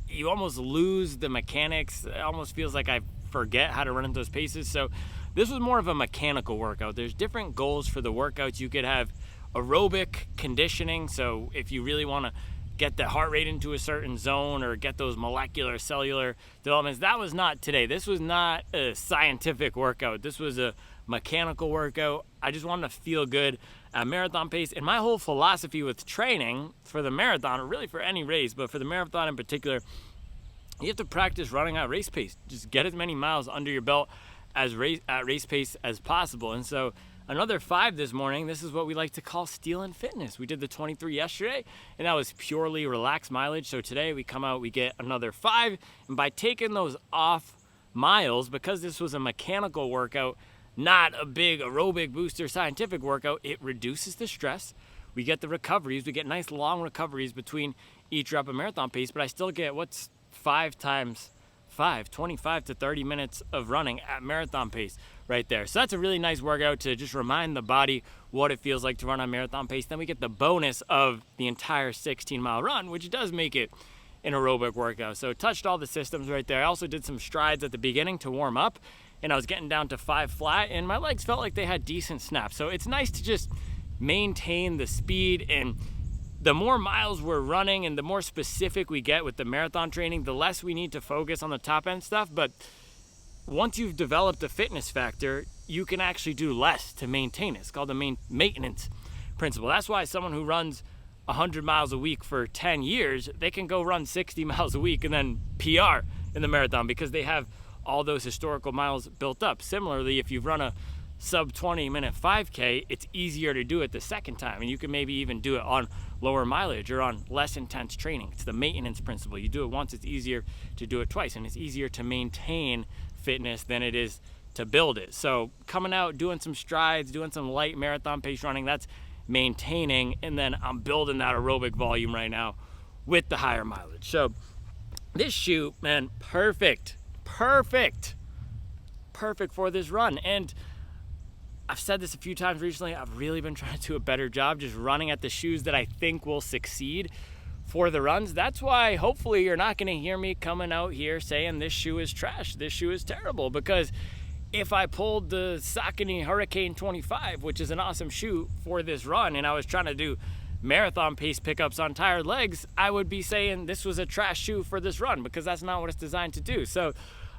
you almost lose the mechanics. It almost feels like I forget how to run at those paces. So this was more of a mechanical workout. There's different goals for the workouts. You could have aerobic conditioning. So if you really want to get the heart rate into a certain zone or get those molecular cellular developments, that was not today. This was not a scientific workout. This was a mechanical workout. I just wanted to feel good at marathon pace. And my whole philosophy with training for the marathon, or really for any race, but for the marathon in particular, you have to practice running at race pace. Just get as many miles under your belt at race pace as possible. And so another 5 this morning. This is what we like to call stealing fitness. We did the 23 yesterday, and that was purely relaxed mileage. So today we come out, we get another 5, and by taking those off miles, because this was a mechanical workout, not a big aerobic booster scientific workout, it reduces the stress. We get the recoveries. We get nice long recoveries between each rep of marathon pace, but I still get what's 5 times 5, 25 to 30 minutes of running at marathon pace right there. So that's a really nice workout to just remind the body what it feels like to run on marathon pace. Then we get the bonus of the entire 16-mile run, which does make it an aerobic workout. So touched all the systems right there. I also did some strides at the beginning to warm up, and I was getting down to 5 flat, and my legs felt like they had decent snaps. So it's nice to just maintain the speed, and the more miles we're running and the more specific we get with the marathon training, the less we need to focus on the top end stuff. But once you've developed a fitness factor, you can actually do less to maintain it. It's called the maintenance principle. That's why someone who runs 100 miles a week for 10 years, they can go run 60 miles a week and then PR in the marathon because they have all those historical miles built up. Similarly, if you've run a sub 20 minute 5K, it's easier to do it the second time, and you can maybe even do it on lower mileage or on less intense training. It's the maintenance principle. You do it once, it's easier to do it twice, and it's easier to maintain fitness than it is to build it. So coming out, doing some strides, doing some light marathon pace running, that's maintaining, and then I'm building that aerobic volume right now with the higher mileage. So this shoe, man, perfect for this run. And I've said this a few times recently, I've really been trying to do a better job just running at the shoes that I think will succeed for the runs. That's why hopefully you're not going to hear me coming out here saying this shoe is trash, this shoe is terrible, because if I pulled the Saucony Hurricane 25, which is an awesome shoe for this run, and I was trying to do marathon pace pickups on tired legs, I would be saying this was a trash shoe for this run, because that's not what it's designed to do. So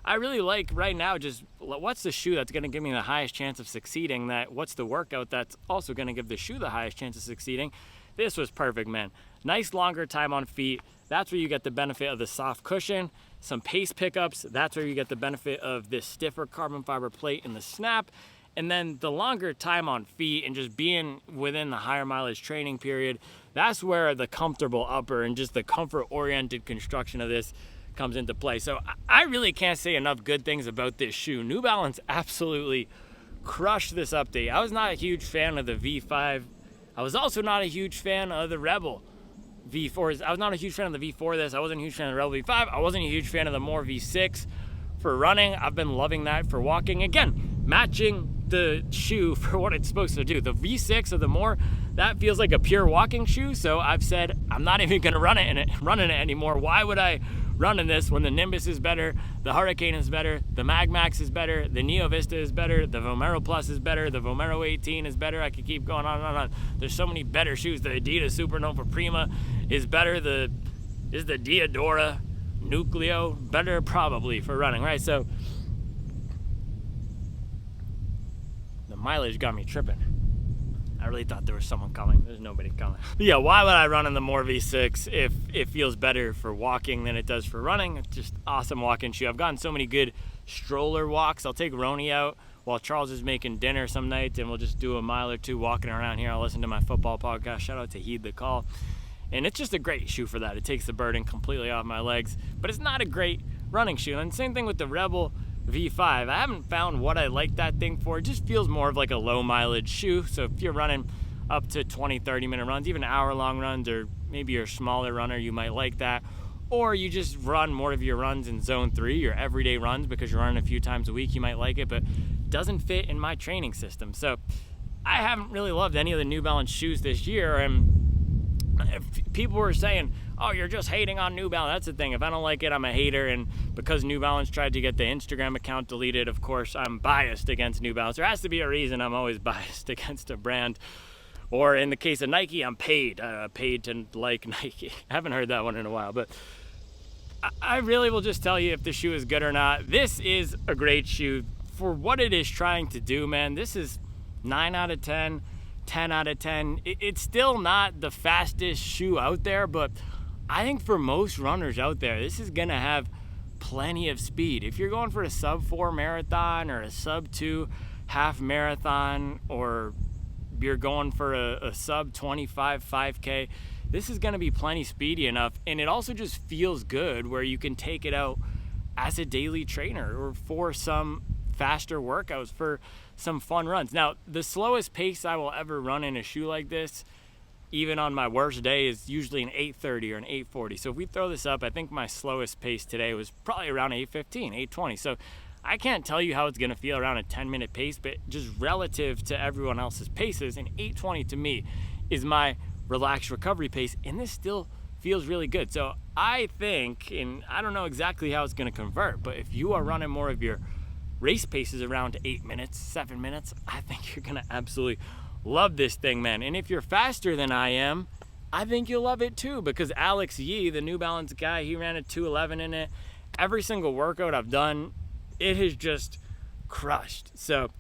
I really like right now just what's the shoe that's going to give me the highest chance of succeeding, what's the workout that's also going to give the shoe the highest chance of succeeding. This was perfect, man. Nice longer time on feet. That's where you get the benefit of the soft cushion. Some pace pickups. That's where you get the benefit of this stiffer carbon fiber plate in the snap. And then the longer time on feet and just being within the higher mileage training period, that's where the comfortable upper and just the comfort-oriented construction of this comes into play. So I really can't say enough good things about this shoe. New Balance absolutely crushed this update. I was not a huge fan of the V5. I was also not a huge fan of the Rebel V4s. I was not a huge fan of the V4 this. I wasn't a huge fan of the Rebel V5. I wasn't a huge fan of the More V6 for running. I've been loving that for walking. Again, matching the shoe for what it's supposed to do. The V6 or the More, that feels like a pure walking shoe. So I've said I'm not even going to run in it anymore. Why would I run in this when the Nimbus is better, the Hurricane is better, the Mag Max is better, the Neo Vista is better, the Vomero Plus is better, the Vomero 18 is better. I could keep going on and on. There's so many better shoes. The Adidas Supernova Prima is better. The Diadora Nucleo better probably for running, right? So the mileage got me tripping. I really thought there was someone coming. There's nobody coming. But yeah, why would I run in the More V6 if it feels better for walking than it does for running? It's just awesome walking shoe. I've gotten so many good stroller walks. I'll take Roni out while Charles is making dinner some nights, and we'll just do a mile or two walking around here. I'll listen to my football podcast. Shout out to Heed the Call. And it's just a great shoe for that. It takes the burden completely off my legs, but it's not a great running shoe. And same thing with the Rebel V5. I haven't found what I like that thing for. It just feels more of like a low mileage shoe. So if you're running up to 20-30 minute runs, even hour long runs, or maybe you're a smaller runner, you might like that. Or you just run more of your runs in zone 3, your everyday runs, because you're running a few times a week, you might like it, but doesn't fit in my training system. So I haven't really loved any of the New Balance shoes this year. And if people were saying, oh, you're just hating on New Balance. That's the thing. If I don't like it, I'm a hater. And because New Balance tried to get the Instagram account deleted, of course, I'm biased against New Balance. There has to be a reason I'm always biased against a brand. Or in the case of Nike, I'm paid to like Nike. I haven't heard that one in a while. But I really will just tell you if the shoe is good or not. This is a great shoe for what it is trying to do, man. This is 9 out of 10. 10 out of 10. It's still not the fastest shoe out there, but I think for most runners out there, this is going to have plenty of speed. If you're going for a sub 4 marathon or a sub 2 half marathon or you're going for a sub 25 5K, this is going to be plenty speedy enough. And it also just feels good where you can take it out as a daily trainer or for some faster workouts, for some fun runs. Now, the slowest pace I will ever run in a shoe like this, even on my worst day, is usually an 8:30 or an 8:40. So if we throw this up, I think my slowest pace today was probably around 8:15, 8:20. So I can't tell you how it's going to feel around a 10-minute pace, but just relative to everyone else's paces, an 8:20 to me is my relaxed recovery pace, and this still feels really good. So I think, and I don't know exactly how it's going to convert, but if you are running more of your race paces around 8 minutes, 7 minutes, I think you're going to absolutely love this thing, man. And if you're faster than I am, I think you'll love it too, because Alex Yee, the New Balance guy, he ran a 2:11 in it. Every single workout I've done, it has just crushed. So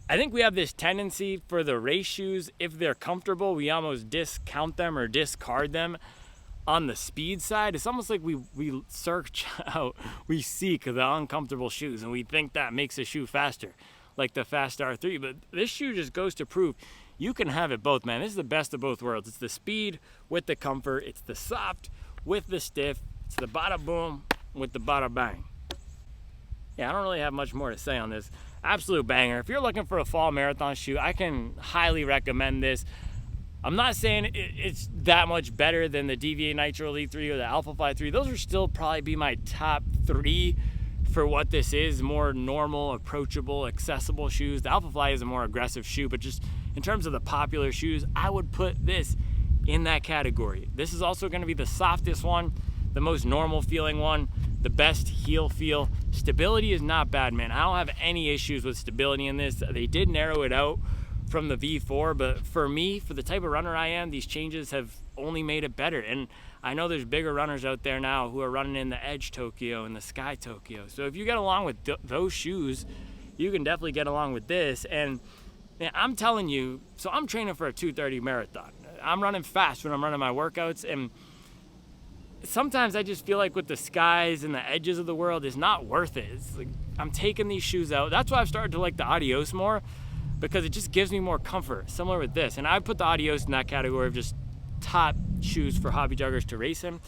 I think we have this tendency for the race shoes, if they're comfortable, we almost discount them or discard them. On the speed side, it's almost like we search out, we seek the uncomfortable shoes, and we think that makes a shoe faster, like the Fast R3. But this shoe just goes to prove you can have it both, man. This is the best of both worlds. It's the speed with the comfort. It's the soft with the stiff. It's the bada boom with the bada bang. Yeah, I don't really have much more to say on this. Absolute banger. If you're looking for a fall marathon shoe, I can highly recommend this. I'm not saying it's that much better than the DVA Nitro Elite 3 or the Alphafly 3. Those are still probably be my top 3 for what this is. More normal, approachable, accessible shoes. The Alphafly is a more aggressive shoe, but just in terms of the popular shoes, I would put this in that category. This is also going to be the softest one, the most normal feeling one, the best heel feel. Stability is not bad, man. I don't have any issues with stability in this. They did narrow it out from the V4, but for me, for the type of runner I am, these changes have only made it better. And I know there's bigger runners out there now who are running in the Edge Tokyo and the Sky Tokyo. So if you get along with those shoes, you can definitely get along with this. And man, I'm telling you, so I'm training for a 2:30 marathon. I'm running fast when I'm running my workouts, and sometimes I just feel like with the Skies and the Edges of the world, it's not worth it. It's like I'm taking these shoes out. That's why I've started to like the Adios more, because it just gives me more comfort, similar with this. And I put the Adios in that category of just top shoes for hobby joggers to race in.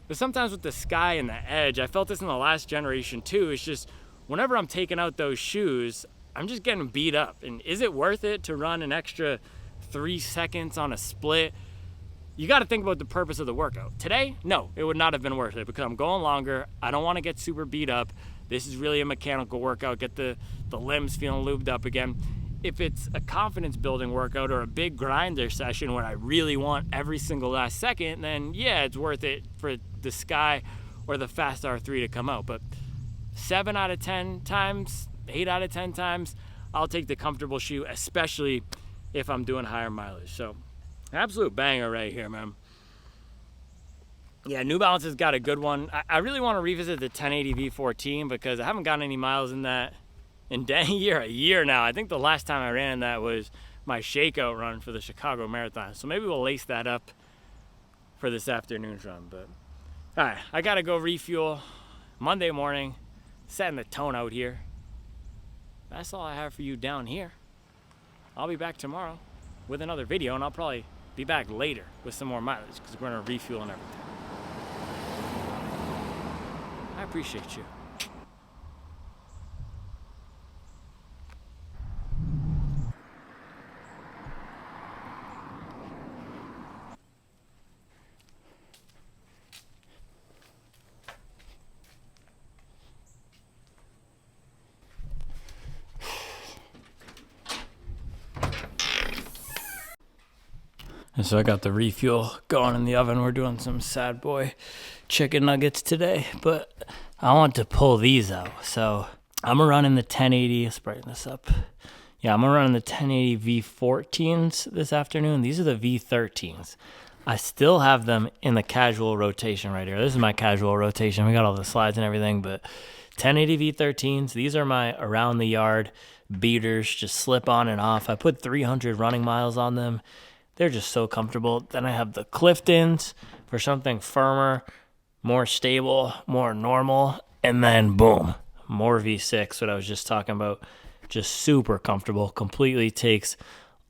But sometimes with the Sky and the Edge, I felt this in the last generation too, it's just whenever I'm taking out those shoes, I'm just getting beat up. And is it worth it to run an extra 3 seconds on a split? You got to think about the purpose of the workout. Today, no, it would not have been worth it because I'm going longer. I don't want to get super beat up. This is really a mechanical workout, get the limbs feeling lubed up again. If it's a confidence building workout or a big grinder session where I really want every single last second, then yeah, it's worth it for the Sky or the Fast R3 to come out. But 7 out of 10 times, 8 out of 10 times, I'll take the comfortable shoe, especially if I'm doing higher mileage. So absolute banger right here, man. Yeah, New Balance has got a good one. I really want to revisit the 1080 V14 because I haven't gotten any miles in that in a year now. I think the last time I ran that was my shakeout run for the Chicago Marathon. So maybe we'll lace that up for this afternoon's run. But all right, I gotta go refuel. Monday morning, setting the tone out here. That's all I have for you down here. I'll be back tomorrow with another video, and I'll probably be back later with some more mileage because we're gonna refuel and everything. I appreciate you. And so I got the refuel going in the oven. We're doing some Sad Boy chicken nuggets today, but I want to pull these out. So I'm gonna run in the 1080. Let's brighten this up. Yeah, I'm gonna run in the 1080 V14s this afternoon. These are the V13s. I still have them in the casual rotation right here. This is my casual rotation. We got all the slides and everything, but 1080 V13s. These are my around the yard beaters, just slip on and off. I put 300 running miles on them. They're just so comfortable. Then I have the Cliftons for something firmer, more stable, more normal. And then boom, more V6, what I was just talking about. just super comfortable, completely takes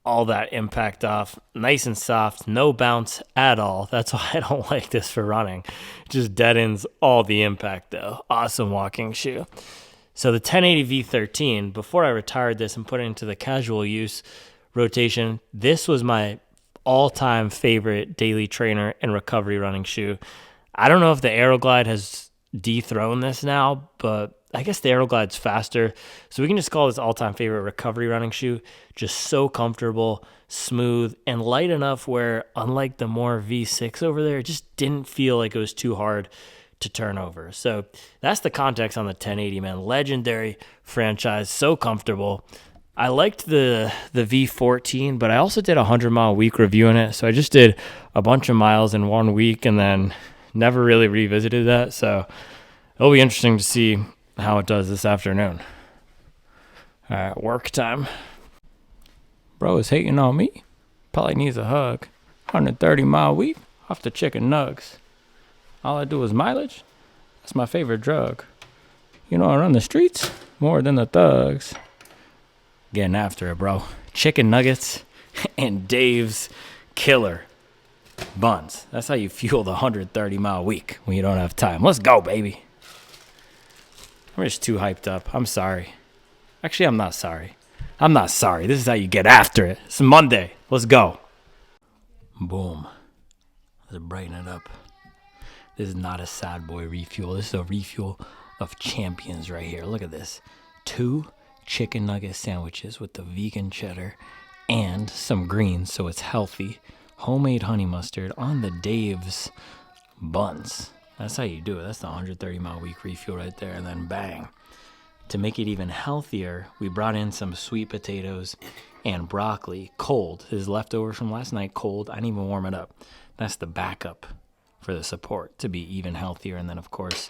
all that impact off, nice and soft, no bounce at all. That's why I don't like this for running. Just deadens all the impact though. Awesome walking shoe. So the 1080 V13, before I retired this and put it into the casual use rotation, this was my all-time favorite daily trainer and recovery running shoe. I don't know if the Aeroglide has dethroned this now, but I guess the Aeroglide's faster. So we can just call this all-time favorite recovery running shoe. Just so comfortable, smooth, and light enough where, unlike the more V6 over there, it just didn't feel like it was too hard to turn over. So that's the context on the 1080, man. Legendary franchise, so comfortable. I liked the V14, but I also did a 100-mile week reviewing it. So I just did a bunch of miles in 1 week and then never really revisited that. So it'll be interesting to see how it does this afternoon. All right, work time. Bro is hating on me. Probably needs a hug. 130-mile week off the chicken nugs. All I do is mileage. That's my favorite drug. You know, I run the streets more than the thugs. Getting after it, bro. Chicken nuggets and Dave's killer buns. That's how you fuel the 130-mile week when you don't have time. Let's go, baby. I'm just too hyped up. I'm sorry. Actually, I'm not sorry. I'm not sorry. This is how you get after it. It's Monday. Let's go. Boom. Let's brighten it up. This is not a sad boy refuel. This is a refuel of champions right here. Look at this. 2 chicken nugget sandwiches with the vegan cheddar and some greens so it's healthy. Homemade honey mustard on the Dave's buns. That's how you do it. That's the 130-mile week refuel right there. And then bang. To make it even healthier, we brought in some sweet potatoes and broccoli cold. This is leftovers from last night cold. I didn't even warm it up. That's the backup for the support to be even healthier. And then, of course,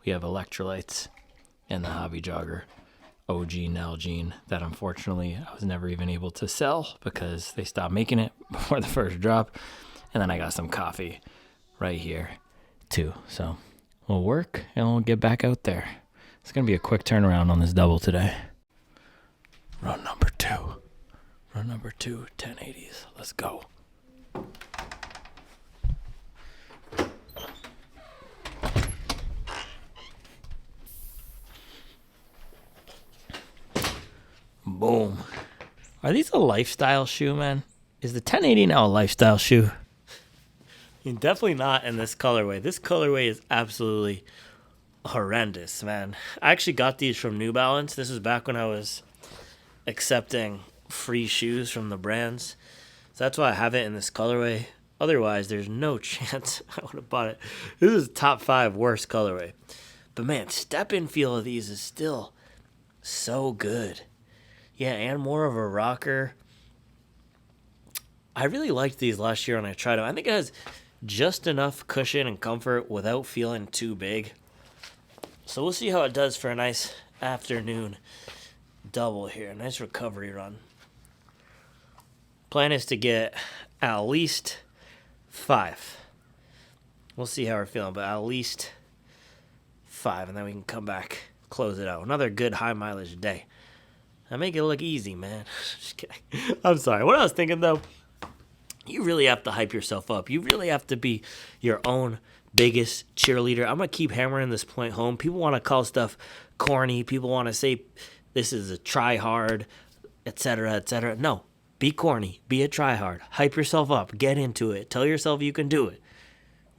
we have electrolytes and the Hobby Jogger OG Nalgene that unfortunately I was never even able to sell because they stopped making it before the first drop. And then I got some coffee right here too. So we'll work and we'll get back out there. It's going to be a quick turnaround on this double today. Run number 2. Run number 2, 1080s. Let's go. Boom. Are these a lifestyle shoe, man? Is the 1080 now a lifestyle shoe? Definitely not in this colorway. This colorway is absolutely horrendous, man. I actually got these from New Balance. This is back when I was accepting free shoes from the brands. So that's why I have it in this colorway. Otherwise, there's no chance I would have bought it. This is top 5 worst colorway. But man, step-in feel of these is still so good. Yeah, and more of a rocker. I really liked these last year when I tried them. I think it has just enough cushion and comfort without feeling too big. So we'll see how it does for a nice afternoon double here. Nice recovery run. Plan is to get at least 5. We'll see how we're feeling, but at least 5, and then we can come back, close it out. Another good high mileage day. I make it look easy, man. Just kidding. I'm sorry. What I was thinking, though, you really have to hype yourself up. You really have to be your own biggest cheerleader. I'm going to keep hammering this point home. People want to call stuff corny. People want to say this is a try hard, etc., etc. No, be corny. Be a try hard. Hype yourself up. Get into it. Tell yourself you can do it.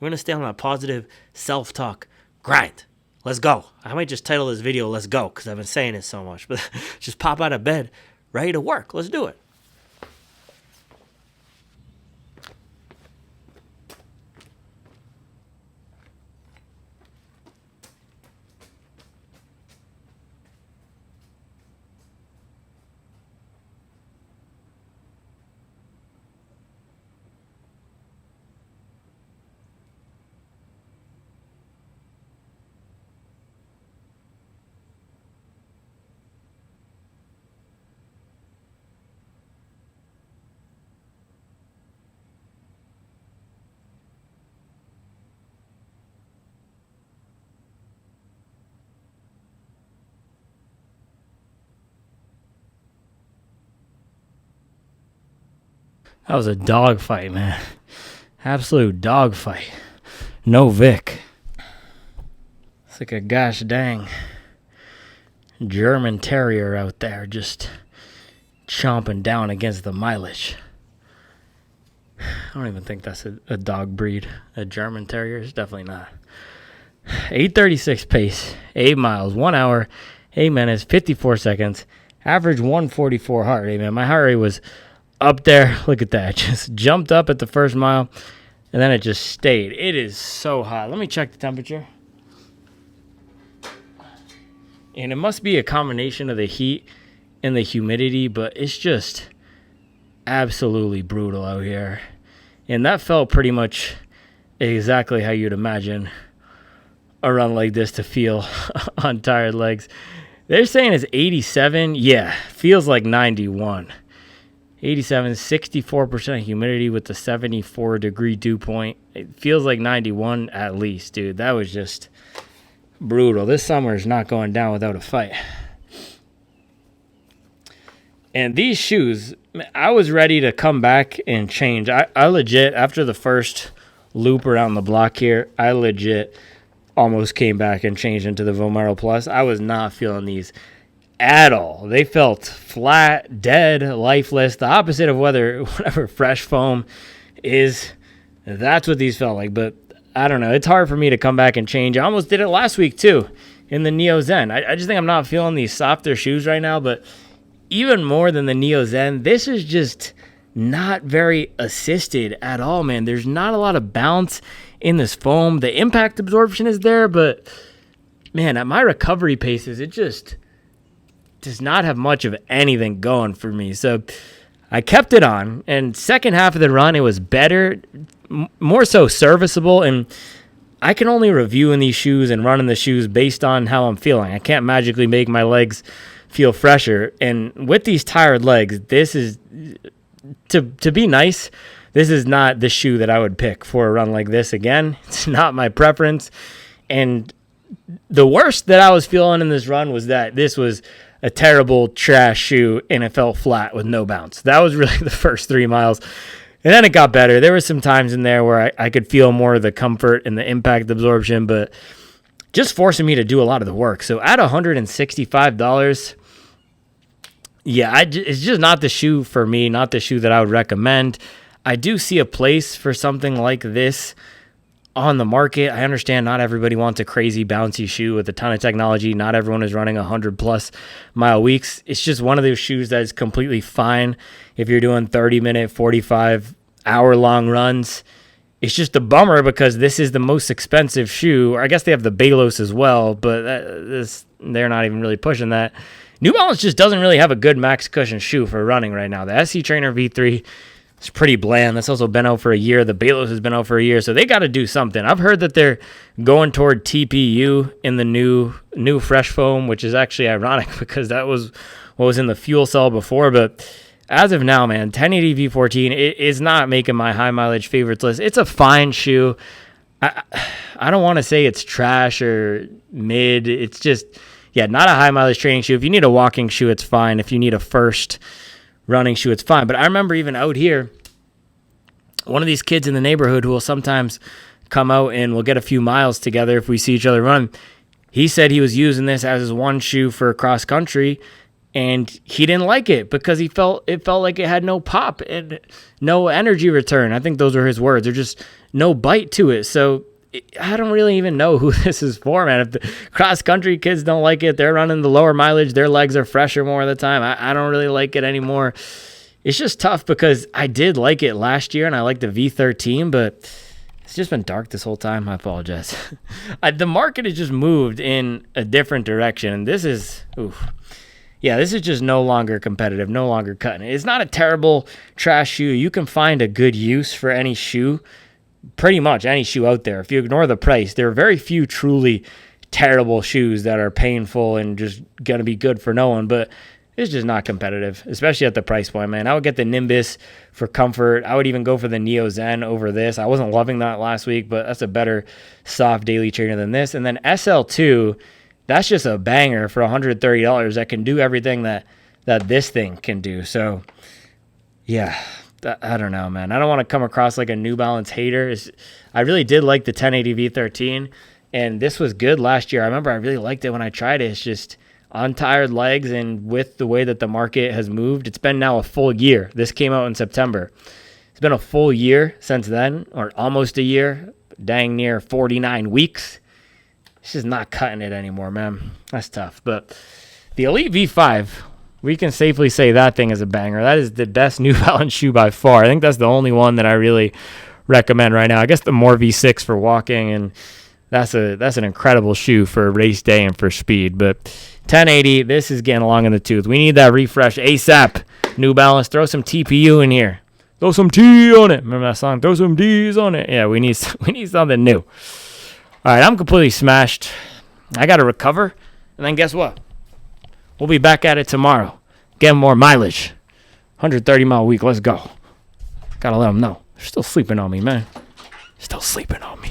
We're going to stay on a positive self-talk grind. Let's go. I might just title this video, Let's Go, because I've been saying it so much. But just pop out of bed, ready to work. Let's do it. That was a dogfight, man. Absolute dogfight. No Vic. It's like a gosh dang German Terrier out there just chomping down against the mileage. I don't even think that's a dog breed. A German Terrier is definitely not. 8:36 pace, 8 miles, 1 hour, 8 minutes, 54 seconds. Average 144 heart rate, man. My heart rate was up there. Look at that. Just jumped up at the first mile, and then it just stayed. It is so hot. Let me check the temperature. And it must be a combination of the heat and the humidity, but it's just absolutely brutal out here. And that felt pretty much exactly how you'd imagine a run like this to feel on tired legs. They're saying it's 87. Yeah, feels like 91. 87, 64% humidity with the 74-degree dew point. It feels like 91 at least, dude. That was just brutal. This summer is not going down without a fight. And these shoes, I was ready to come back and change. I legit, after the first loop around the block here, I legit almost came back and changed into the Vomero Plus. I was not feeling these at all. They felt flat, dead, lifeless. The opposite of whatever fresh foam is. That's what these felt like. But I don't know. It's hard for me to come back and change. I almost did it last week too in the Neo Zen. I just think I'm not feeling these softer shoes right now. But even more than the Neo Zen, this is just not very assisted at all, man. There's not a lot of bounce in this foam. The impact absorption is there, but man, at my recovery paces, it just does not have much of anything going for me. So I kept it on, and second half of the run, it was better, more so serviceable, and I can only review in these shoes and run in the shoes based on how I'm feeling. I can't magically make my legs feel fresher, and with these tired legs, this is, to be nice, this is not the shoe that I would pick for a run like this again. It's not my preference. And the worst that I was feeling in this run was that this was a terrible trash shoe and it felt flat with no bounce. That was really the first 3 miles. And then it got better. There were some times in there where I could feel more of the comfort and the impact absorption, but just forcing me to do a lot of the work. So at $165, yeah, it's just not the shoe for me, not the shoe that I would recommend. I do see a place for something like this on the market. I understand not everybody wants a crazy bouncy shoe with a ton of technology. Not everyone is running 100+ mile weeks. It's just one of those shoes that is completely fine if you're doing 30-minute, 45-hour-long runs. It's just a bummer because this is the most expensive shoe. Or I guess they have the Balos as well, but they're not even really pushing that. New Balance just doesn't really have a good max cushion shoe for running right now. The SC Trainer V3 is pretty bland. That's also been out for a year. The Balos has been out for a year, so they got to do something. I've heard that they're going toward TPU in the new fresh foam, which is actually ironic because that was what was in the fuel cell before. But as of now, man, 1080 V14 it is not making my high mileage favorites list. It's a fine shoe. I don't want to say it's trash or mid. It's just, yeah, not a high mileage training shoe. If you need a walking shoe, it's fine. If you need a first running shoe, it's fine. But I remember even out here, one of these kids in the neighborhood who will sometimes come out and we'll get a few miles together if we see each other run. He said he was using this as his one shoe for cross country, and he didn't like it because it felt like it had no pop and no energy return. I think those were his words. There's just no bite to it. So I don't really even know who this is for, man. If the cross-country kids don't like it, they're running the lower mileage. Their legs are fresher more of the time. I don't really like it anymore. It's just tough because I did like it last year, and I liked the V13, but it's just been dark this whole time. I apologize. The market has just moved in a different direction, and this is just no longer competitive, no longer cutting it. It's not a terrible trash shoe. You can find a good use for any shoe, pretty much any shoe out there. If you ignore the price, there are very few truly terrible shoes that are painful and just going to be good for no one, but it's just not competitive, especially at the price point, man. I would get the Nimbus for comfort. I would even go for the Neo Zen over this. I wasn't loving that last week, but that's a better soft daily trainer than this. And then SL2, that's just a banger for $130 that can do everything that this thing can do. So, yeah, I don't know, man. I don't want to come across like a New Balance hater. I really did like the 1080 V13, and this was good last year. I remember I really liked it when I tried it. It's just on tired legs, and with the way that the market has moved, it's been now a full year. This came out in September. It's been a full year since then, or almost a year, dang near 49 weeks. It's just not cutting it anymore, man. That's tough. But the Elite V5, we can safely say that thing is a banger. That is the best New Balance shoe by far. I think that's the only one that I really recommend right now. I guess the More V6 for walking, and that's an incredible shoe for race day and for speed. But 1080, this is getting along in the tooth. We need that refresh ASAP. New Balance, throw some TPU in here. Throw some T on it. Remember that song? Throw some D's on it. Yeah, we need something new. All right, I'm completely smashed. I got to recover. And then guess what? We'll be back at it tomorrow. Getting more mileage. 130-mile week. Let's go. Got to let them know. They're still sleeping on me, man. Still sleeping on me.